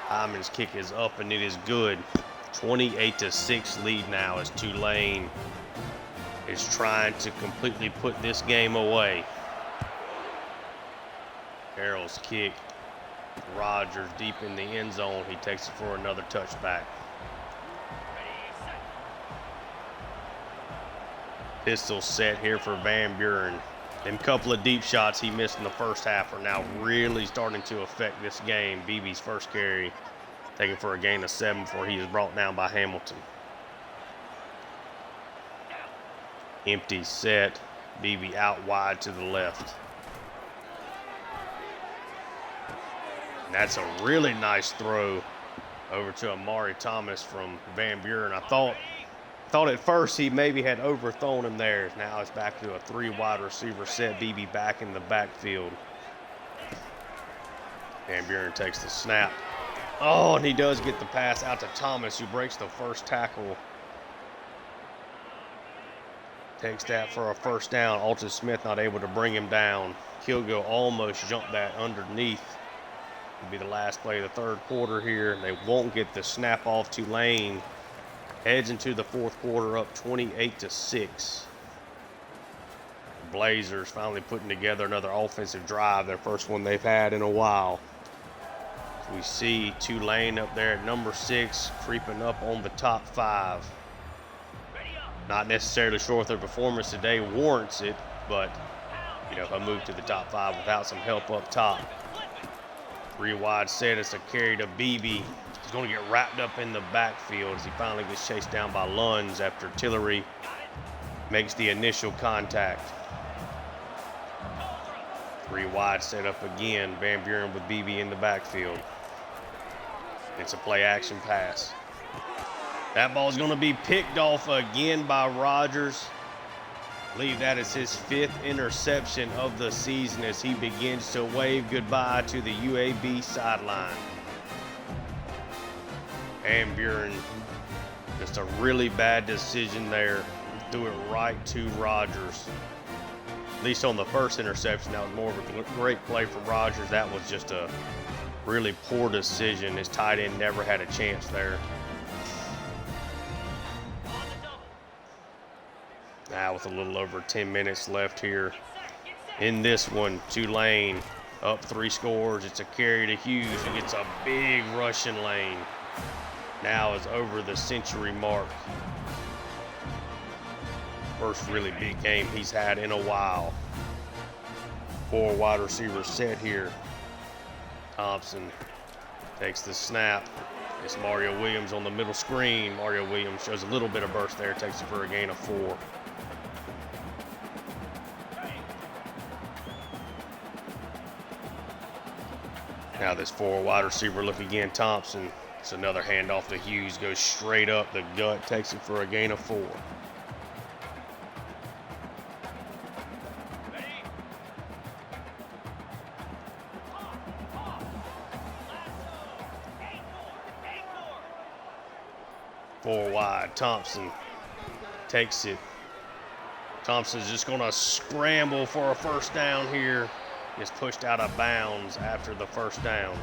S1: Hyman's kick is up and it is good. 28-6 lead now as Tulane is trying to completely put this game away. Carroll's kick. Rogers deep in the end zone. He takes it for another touchback. Pistol set here for Van Buren. Them couple of deep shots he missed in the first half are now really starting to affect this game. Beebe's first carry taken for a gain of 7 before he is brought down by Hamilton. Empty set. Beebe out wide to the left. And that's a really nice throw over to Amari Thomas from Van Buren. I thought at first he maybe had overthrown him there. Now it's back to a 3 wide receiver set. Beebe back in the backfield. Van Buren takes the snap. Oh, and he does get the pass out to Thomas, who breaks the first tackle. Takes that for a first down. Alton Smith not able to bring him down. Kilgo almost jumped that underneath. It'll be the last play of the third quarter here. They won't get the snap off. Tulane heads into the fourth quarter up 28-6. Blazers finally putting together another offensive drive, their first one they've had in a while. We see Tulane up there at number 6, creeping up on the top 5. Not necessarily sure if their performance today warrants it, but a move to the top 5 without some help up top. 3 wide set. It's a carry to Beebe. He's going to get wrapped up in the backfield as he finally gets chased down by Lunds after Tillery makes the initial contact. 3 wide set up again. Van Buren with Beebe in the backfield. It's a play action pass. That ball is going to be picked off again by Rogers. I believe that is his 5th interception of the season as he begins to wave goodbye to the UAB sideline. Van Buren, just a really bad decision there. Threw it right to Rogers. At least on the first interception, that was more of a great play from Rogers. That was just a really poor decision. His tight end never had a chance there. Now with a little over 10 minutes left here in this one, Tulane up 3 scores. It's a carry to Hughes, who gets a big rushing lane. Now is over the century mark. First really big game he's had in a while. 4 wide receivers set here. Thompson takes the snap. It's Mario Williams on the middle screen. Mario Williams shows a little bit of burst there, takes it for a gain of 4. Now this 4 wide receiver look again, Thompson. It's another handoff to Hughes, goes straight up the gut, takes it for a gain of 4. Four wide, Thompson takes it. Thompson's just gonna scramble for a first down here. Is pushed out of bounds after the first down.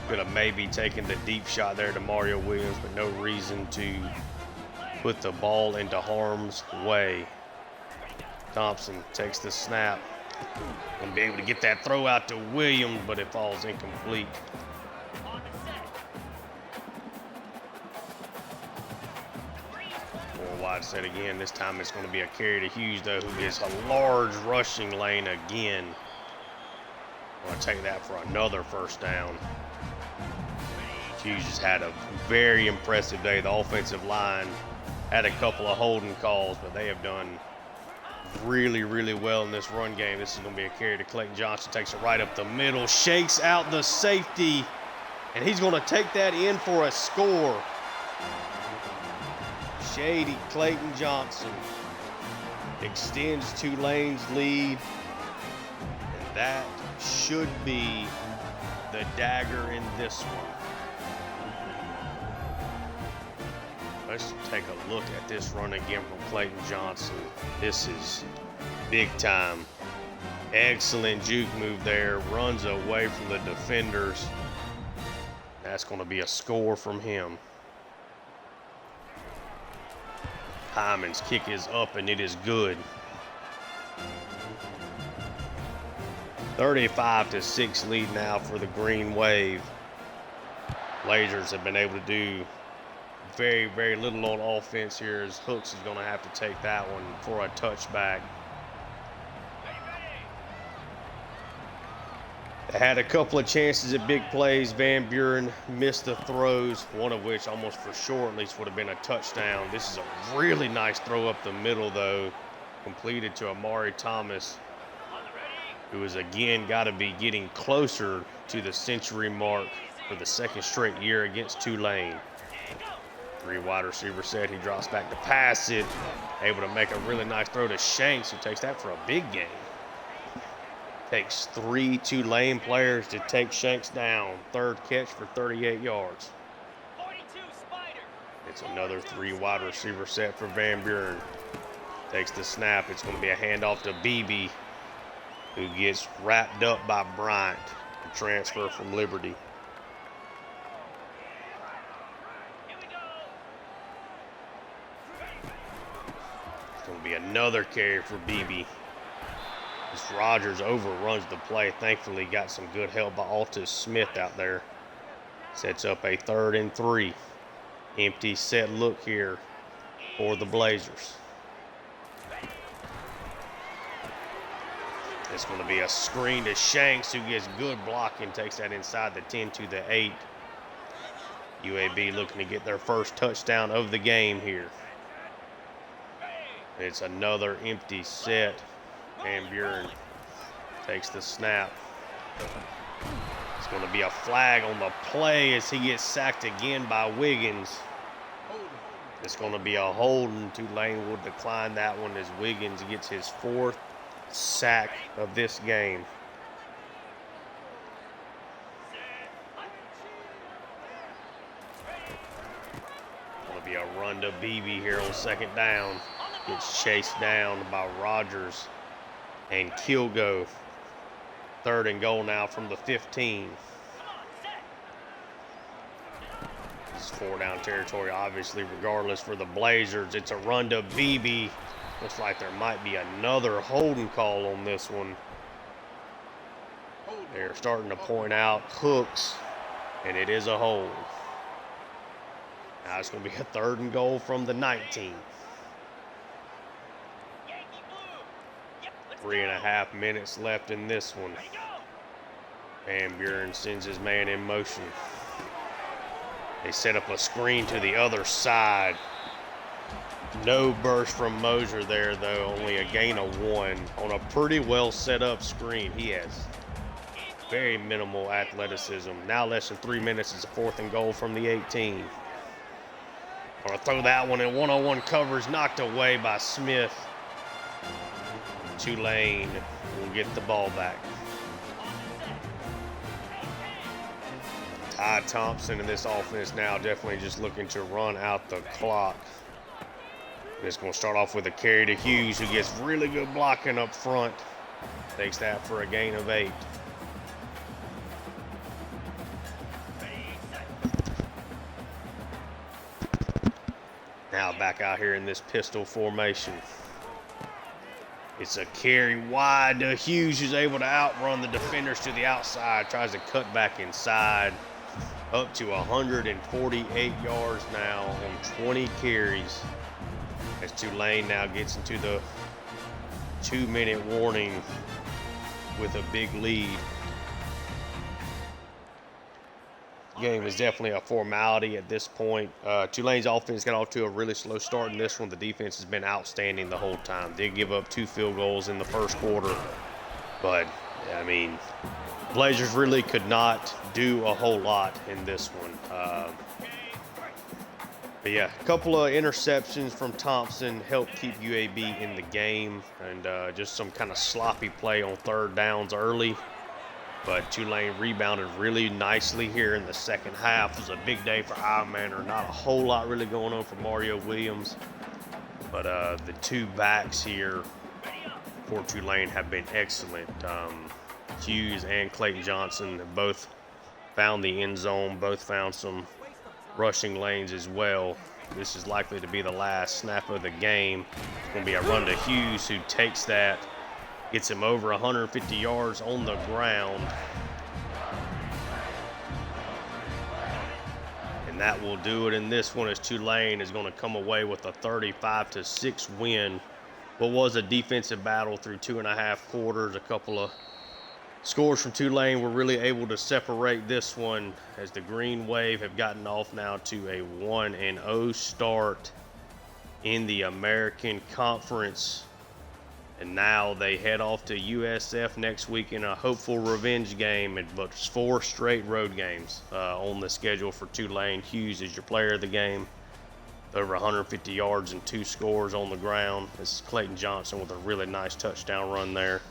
S1: Could have maybe taken the deep shot there to Mario Williams, but no reason to put the ball into harm's way. Thompson takes the snap. Gonna be able to get that throw out to Williams, but it falls incomplete. 4 wide set again. This time it's going to be a carry to Hughes, though, who gets a large rushing lane again. Going to take that for another first down. Hughes has had a very impressive day. The offensive line had a couple of holding calls, but they have done really, really well in this run game. This is going to be a carry to Clayton Johnson. Takes it right up the middle, shakes out the safety, and he's going to take that in for a score. Shady Clayton Johnson extends Tulane's lead, and that should be the dagger in this one. Let's take a look at this run again from Clayton Johnson. This is big time. Excellent juke move there, runs away from the defenders. That's going to be a score from him. Hyman's kick is up and it is good. 35-6 lead now for the Green Wave. Blazers have been able to do very, very little on offense here, as Hooks is going to have to take that one for a touchback. They had a couple of chances at big plays. Van Buren missed the throws, one of which almost for sure at least would have been a touchdown. This is a really nice throw up the middle, though, completed to Amari Thomas, who has again got to be getting closer to the century mark for the second straight year against Tulane. Three wide receiver set. He drops back to pass it. Able to make a really nice throw to Shanks, who takes that for a big gain. Takes three Tulane players to take Shanks down. Third catch for 38 yards.
S2: 42 Spider.
S1: It's another three wide receiver set for Van Buren. Takes the snap. It's going to be a handoff to Beebe, who gets wrapped up by Bryant, the transfer from Liberty.
S2: Here we go.
S1: It's going to be another carry for Beebe. As Rogers overruns the play. Thankfully got some good help by Altus Smith out there. Sets up a 3rd and 3. Empty set look here for the Blazers. It's going to be a screen to Shanks, who gets good blocking, takes that inside the 10 to the 8. UAB looking to get their first touchdown of the game here. It's another empty set. Van Buren takes the snap. It's going to be a flag on the play as he gets sacked again by Wiggins. It's going to be a hold, and Tulane will decline that one as Wiggins gets his 4th sack of this game. Going to be a run to Beebe here on 2nd down. Gets chased down by Rogers and Kilgo. 3rd and goal now from the 15. This is 4-down territory, obviously, regardless for the Blazers. It's a run to Beebe. Looks like there might be another holding call on this one. They're starting to point out Hooks, and it is a hold. Now it's going to be a 3rd and goal from the 19. 3.5 minutes left in this one. Van Buren sends his man in motion. They set up a screen to the other side. No burst from Mosier there, though. Only a gain of 1 on a pretty well set up screen. He has very minimal athleticism. Now less than 3 minutes. It's a 4th and goal from the 18. Gonna throw that one in one-on-one coverage, knocked away by Smith. Tulane will get the ball back. Ty Thompson in this offense now definitely just looking to run out the clock. It's going to start off with a carry to Hughes, who gets really good blocking up front. Takes that for a gain of 8. Now back out here in this pistol formation. It's a carry wide to Hughes, who's able to outrun the defenders to the outside. Tries to cut back inside. Up to 148 yards now on 20 carries. As Tulane now gets into the 2-minute warning with a big lead. Game is definitely a formality at this point. Tulane's offense got off to a really slow start in this one. The defense has been outstanding the whole time. Did give up 2 field goals in the first quarter, but I mean, Blazers really could not do a whole lot in this one. But yeah, a couple of interceptions from Thompson helped keep UAB in the game, and just some kind of sloppy play on third downs early. But Tulane rebounded really nicely here in the second half. It was a big day for Manor. Not a whole lot really going on for Mario Williams. But the two backs here for Tulane have been excellent. Hughes and Clayton Johnson have both found the end zone, both found some rushing lanes as well. This is likely to be the last snap of the game. It's going to be a run to Hughes, who takes that, gets him over 150 yards on the ground. And that will do it in this one, as Tulane is going to come away with a 35-6 win. What was a defensive battle through 2.5 quarters. A couple of scores from Tulane were really able to separate this one, as the Green Wave have gotten off now to a 1-0 start in the American Conference. And now they head off to USF next week in a hopeful revenge game. But 4 straight road games on the schedule for Tulane. Hughes is your player of the game. Over 150 yards and 2 scores on the ground. This is Clayton Johnson with a really nice touchdown run there.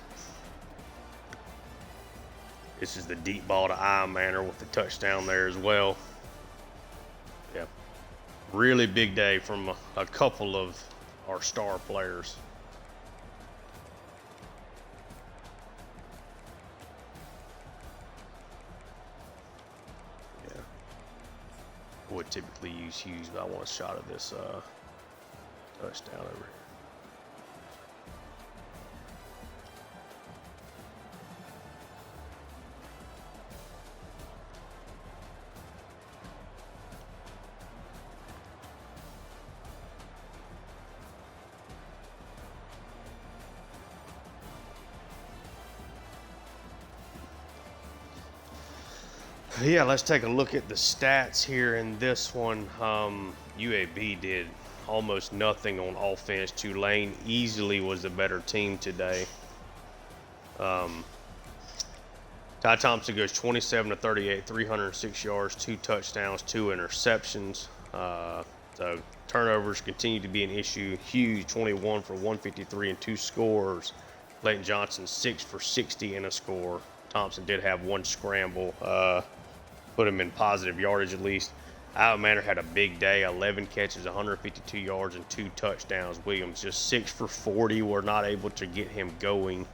S1: This is the deep ball to Manor with the touchdown there as well. Yeah, really big day from a couple of our star players. Yeah, would typically use Hughes, but I want a shot of this touchdown over here. Yeah, let's take a look at the stats here in this one. UAB did almost nothing on offense. Tulane easily was the better team today. Ty Thompson goes 27-38, 306 yards, 2 touchdowns, 2 interceptions. So turnovers continue to be an issue. Hughes 21 for 153 and 2 scores. Clayton Johnson 6 for 60 and a score. Thompson did have 1 scramble. Put him in positive yardage at least. Manor had a big day, 11 catches, 152 yards, and 2 touchdowns. Williams just 6 for 40. We're not able to get him going.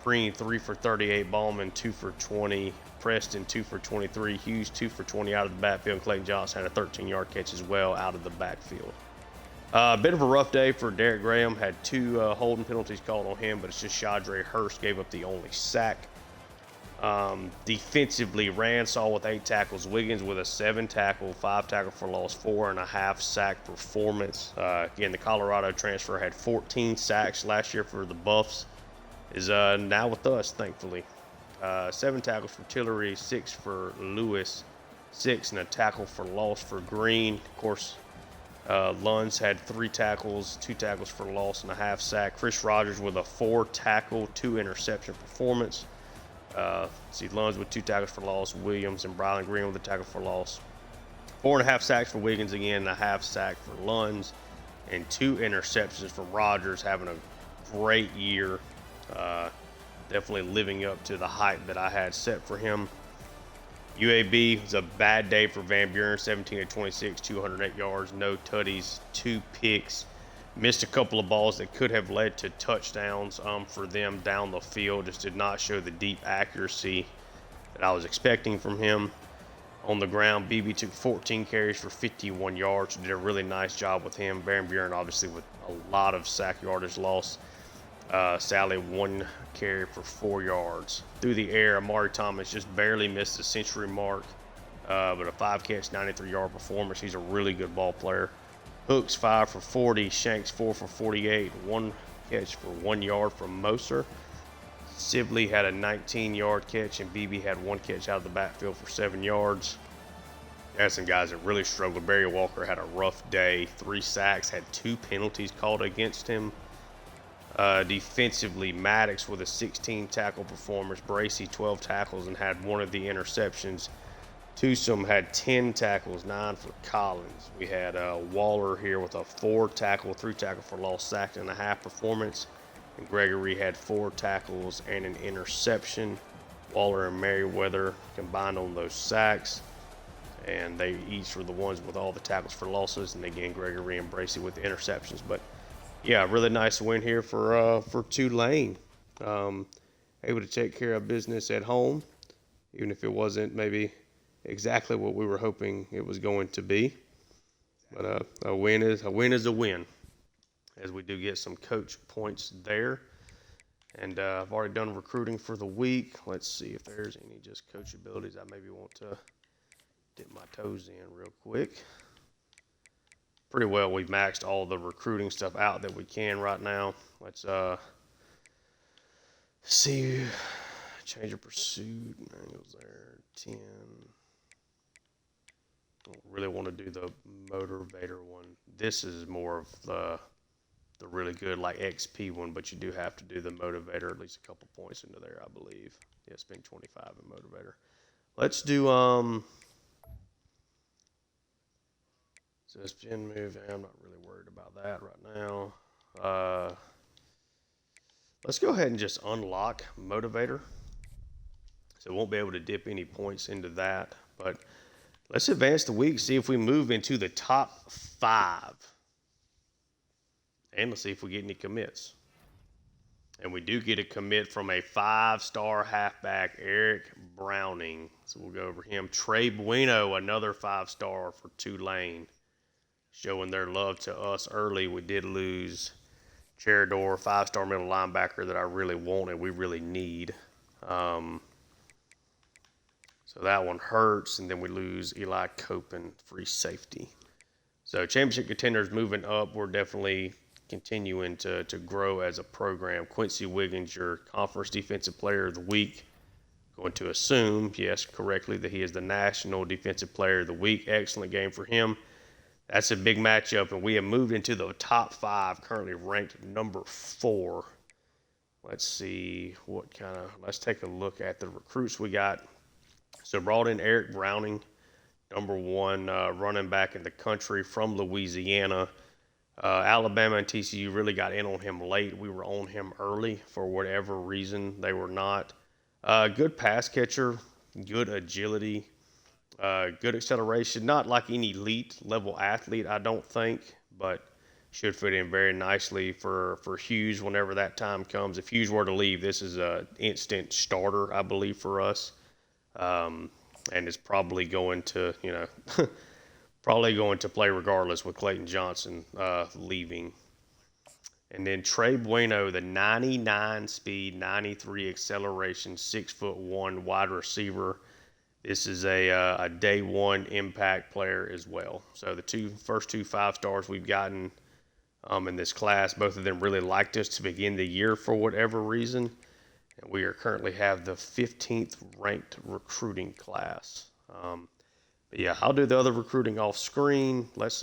S1: Preen 3 for 38. Ballman 2 for 20. Preston 2 for 23. Hughes 2 for 20 out of the backfield. Clayton Johnson had a 13-yard catch as well out of the backfield. A bit of a rough day for Derek Graham. Had 2 holding penalties called on him, but it's just Shadre Hurst gave up the only sack. Defensively, Ransaw with 8 tackles, Wiggins with a 7 tackle, 5 tackle for loss, 4.5 sack performance. Again, the Colorado transfer had 14 sacks last year for the Buffs, is now with us, thankfully. 7 tackles for Tillery, 6 for Lewis, 6 and a tackle for loss for Green. Of course, Lunds had 3 tackles, 2 tackles for loss and a half sack. Chris Rogers with a 4 tackle, 2 interception performance. See Lunds with 2 tackles for loss, Williams and Brylan Green with a tackle for loss. 4.5 sacks for Wiggins again, and a half sack for Lunds, and 2 interceptions for Rogers, having a great year. Definitely living up to the hype that I had set for him. UAB was a bad day for Van Buren, 17-26, 208 yards, no tutties, 2 picks. Missed a couple of balls that could have led to touchdowns for them down the field. Just did not show the deep accuracy that I was expecting from him. On the ground, BB took 14 carries for 51 yards. Did a really nice job with him. Van Buren obviously with a lot of sack yardage loss. Sally 1 carry for 4 yards. Through the air, Amari Thomas just barely missed the century mark. But a 5-catch, 93-yard performance. He's a really good ball player. Hooks 5 for 40, Shanks 4 for 48, 1 catch for 1 yard from Moser. Sibley had a 19-yard catch, and BB had 1 catch out of the backfield for 7 yards. There's some guys that really struggled. Barry Walker had a rough day, 3 sacks, had 2 penalties called against him. Defensively, Maddox with a 16 tackle performance, Bracey 12 tackles and had 1 of the interceptions. Twosome had 10 tackles, 9 for Collins. We had Waller here with a 4-tackle, 3-tackle for loss, sack and a half performance. And Gregory had 4 tackles and an interception. Waller and Merriweather combined on those sacks. And they each were the ones with all the tackles for losses. And again, Gregory and Bracey with the interceptions. But yeah, really nice win here for Tulane. Able to take care of business at home, even if it wasn't maybe exactly what we were hoping it was going to be. But a win is a win, as we do get some coach points there. And I've already done recruiting for the week. Let's see if there's any just coach abilities I maybe want to dip my toes in real quick. Pretty well we've maxed all the recruiting stuff out that we can right now. Let's see. Change of pursuit. Angles there. 10. I don't really want to do the motivator one. This is more of the really good like XP one, but you do have to do the motivator at least a couple points into there, I believe. Yeah, spend 25 in motivator. Let's do so spin move. I'm not really worried about that right now. Let's go ahead and just unlock motivator. So won't be able to dip any points into that, but let's advance the week, see if we move into the top 5. And let's see if we get any commits. And we do get a commit from a 5-star halfback, Eric Browning. So we'll go over him. Trey Bueno, another 5-star for Tulane. Showing their love to us early. We did lose Cherador, 5-star middle linebacker that I really want and we really need. So that one hurts, and then we lose Eli Copen, free safety. So championship contenders moving up. We're definitely continuing to grow as a program. Quincy Wiggins, your conference defensive player of the week. Going to assume, yes, correctly, that he is the national defensive player of the week. Excellent game for him. That's a big matchup, and we have moved into the top 5, currently ranked number 4. Let's see let's take a look at the recruits we got. So brought in Eric Browning, number 1 running back in the country from Louisiana. Alabama and TCU really got in on him late. We were on him early for whatever reason. They were not. Good pass catcher, good agility, good acceleration. Not like any elite level athlete, I don't think, but should fit in very nicely for Hughes whenever that time comes. If Hughes were to leave, this is an instant starter, I believe, for us. And it's probably going to, probably going to play regardless with Clayton Johnson leaving. And then Trey Bueno, the 99 speed, 93 acceleration, 6'1" wide receiver. This is a day 1 impact player as well. So the first two 5-stars we've gotten in this class, both of them really liked us to begin the year for whatever reason. And we currently have the 15th ranked recruiting class. But yeah, I'll do the other recruiting off screen. Let's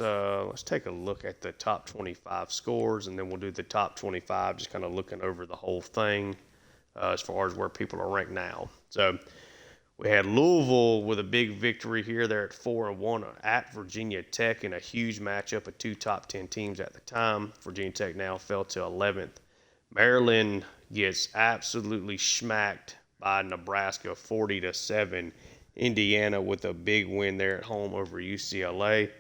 S1: take a look at the top 25 scores, and then we'll do the top 25, just kind of looking over the whole thing as far as where people are ranked now. So we had Louisville with a big victory here. They're at 4-1 at Virginia Tech in a huge matchup of 2 top 10 teams at the time. Virginia Tech now fell to 11th. Maryland gets absolutely smacked by Nebraska 40-7. Indiana with a big win there at home over UCLA.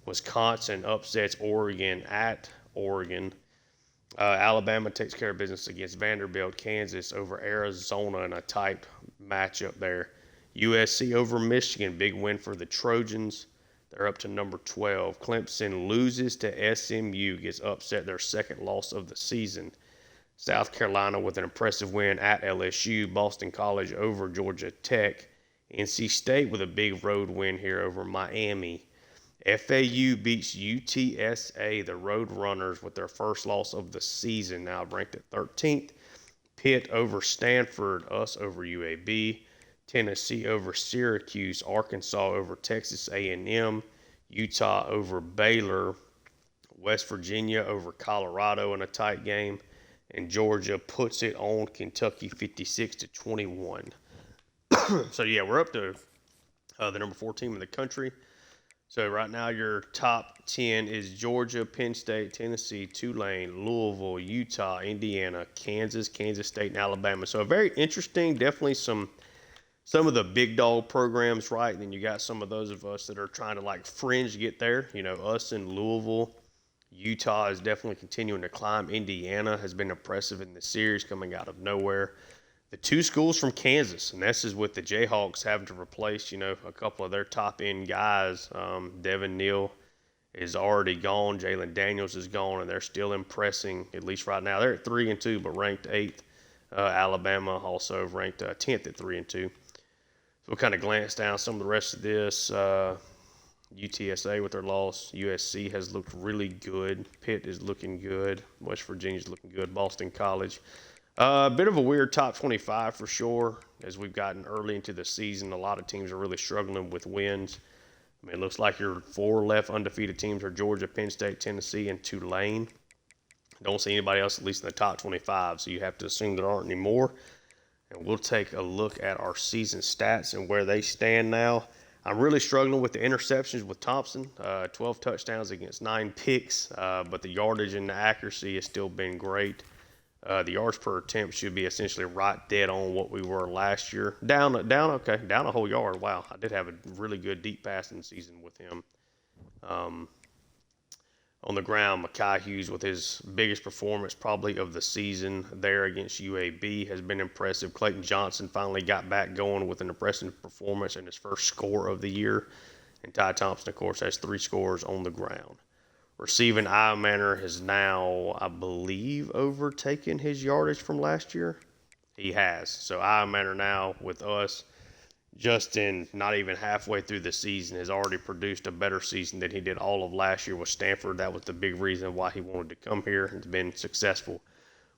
S1: Wisconsin upsets Oregon at Oregon. Alabama takes care of business against Vanderbilt. Kansas over Arizona in a tight matchup there. USC over Michigan, big win for the Trojans. They're up to number 12. Clemson loses to SMU, gets upset, their second loss of the season. South Carolina with an impressive win at LSU. Boston College over Georgia Tech. NC State with a big road win here over Miami. FAU beats UTSA, the Road Runners, with their first loss of the season, now ranked at 13th. Pitt over Stanford, us over UAB. Tennessee over Syracuse. Arkansas over Texas A&M. Utah over Baylor. West Virginia over Colorado in a tight game. And Georgia puts it on Kentucky 56-21. So, yeah, we're up to the number 4 team in the country. So right now your top 10 is Georgia, Penn State, Tennessee, Tulane, Louisville, Utah, Indiana, Kansas, Kansas State, and Alabama. So very interesting, definitely some of the big dog programs, right? And then you got some of those of us that are trying to like fringe get there. You know, us in Louisville. Utah is definitely continuing to climb. Indiana has been impressive in the series coming out of nowhere. The 2 schools from Kansas, and this is with the Jayhawks having to replace, a couple of their top-end guys. Devin Neal is already gone. Jalen Daniels is gone, and they're still impressing, at least right now. They're at 3-2, but ranked 8th. Alabama also ranked 10th at 3-2. So we'll kind of glance down some of the rest of this. UTSA with their loss. USC has looked really good. Pitt is looking good. West Virginia's looking good. Boston College. A bit of a weird top 25 for sure. As we've gotten early into the season, a lot of teams are really struggling with wins. I mean, it looks like your 4 left undefeated teams are Georgia, Penn State, Tennessee, and Tulane. Don't see anybody else, at least in the top 25, so you have to assume there aren't any more. And we'll take a look at our season stats and where they stand now. I'm really struggling with the interceptions with Thompson. 12 touchdowns against 9 picks, but the yardage and the accuracy has still been great. The yards per attempt should be essentially right dead on what we were last year. Down a whole yard. Wow, I did have a really good deep passing season with him. On the ground, Mekhi Hughes with his biggest performance probably of the season there against UAB has been impressive. Clayton Johnson finally got back going with an impressive performance and his first score of the year. And Ty Thompson, of course, has 3 scores on the ground. Receiving, Iowa Manor has now, I believe, overtaken his yardage from last year. He has. So Iowa Manor now with us, just in not even halfway through the season, has already produced a better season than he did all of last year with Stanford. That was the big reason why he wanted to come here and has been successful.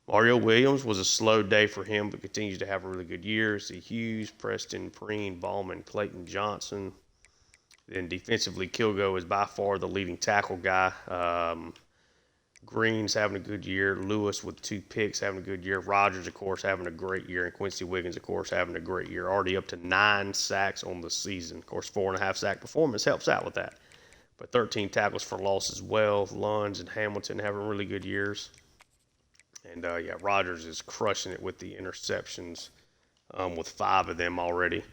S1: Mario Williams was a slow day for him, but continues to have a really good year. See Hughes, Preston, Preen, Ballman, Clayton Johnson. Then defensively, Kilgo is by far the leading tackle guy. Green's having a good year. Lewis with 2 picks having a good year. Rogers, of course, having a great year. And Quincy Wiggins, of course, having a great year. Already up to 9 sacks on the season. Of course, 4.5 sack performance helps out with that. But 13 tackles for loss as well. Lunds and Hamilton having really good years. And, Rogers is crushing it with the interceptions with 5 of them already.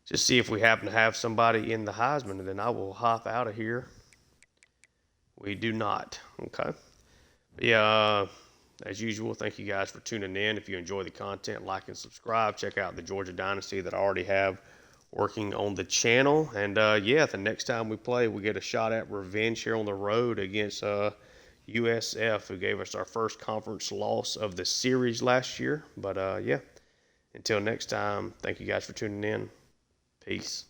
S1: Just see if we happen to have somebody in the Heisman, and then I will hop out of here. We do not. Okay. But yeah, as usual, thank you guys for tuning in. If you enjoy the content, like and subscribe. Check out the Georgia Dynasty that I already have working on the channel. And, the next time we play, we get a shot at revenge here on the road against USF, who gave us our first conference loss of the series last year. But, until next time, thank you guys for tuning in. Peace.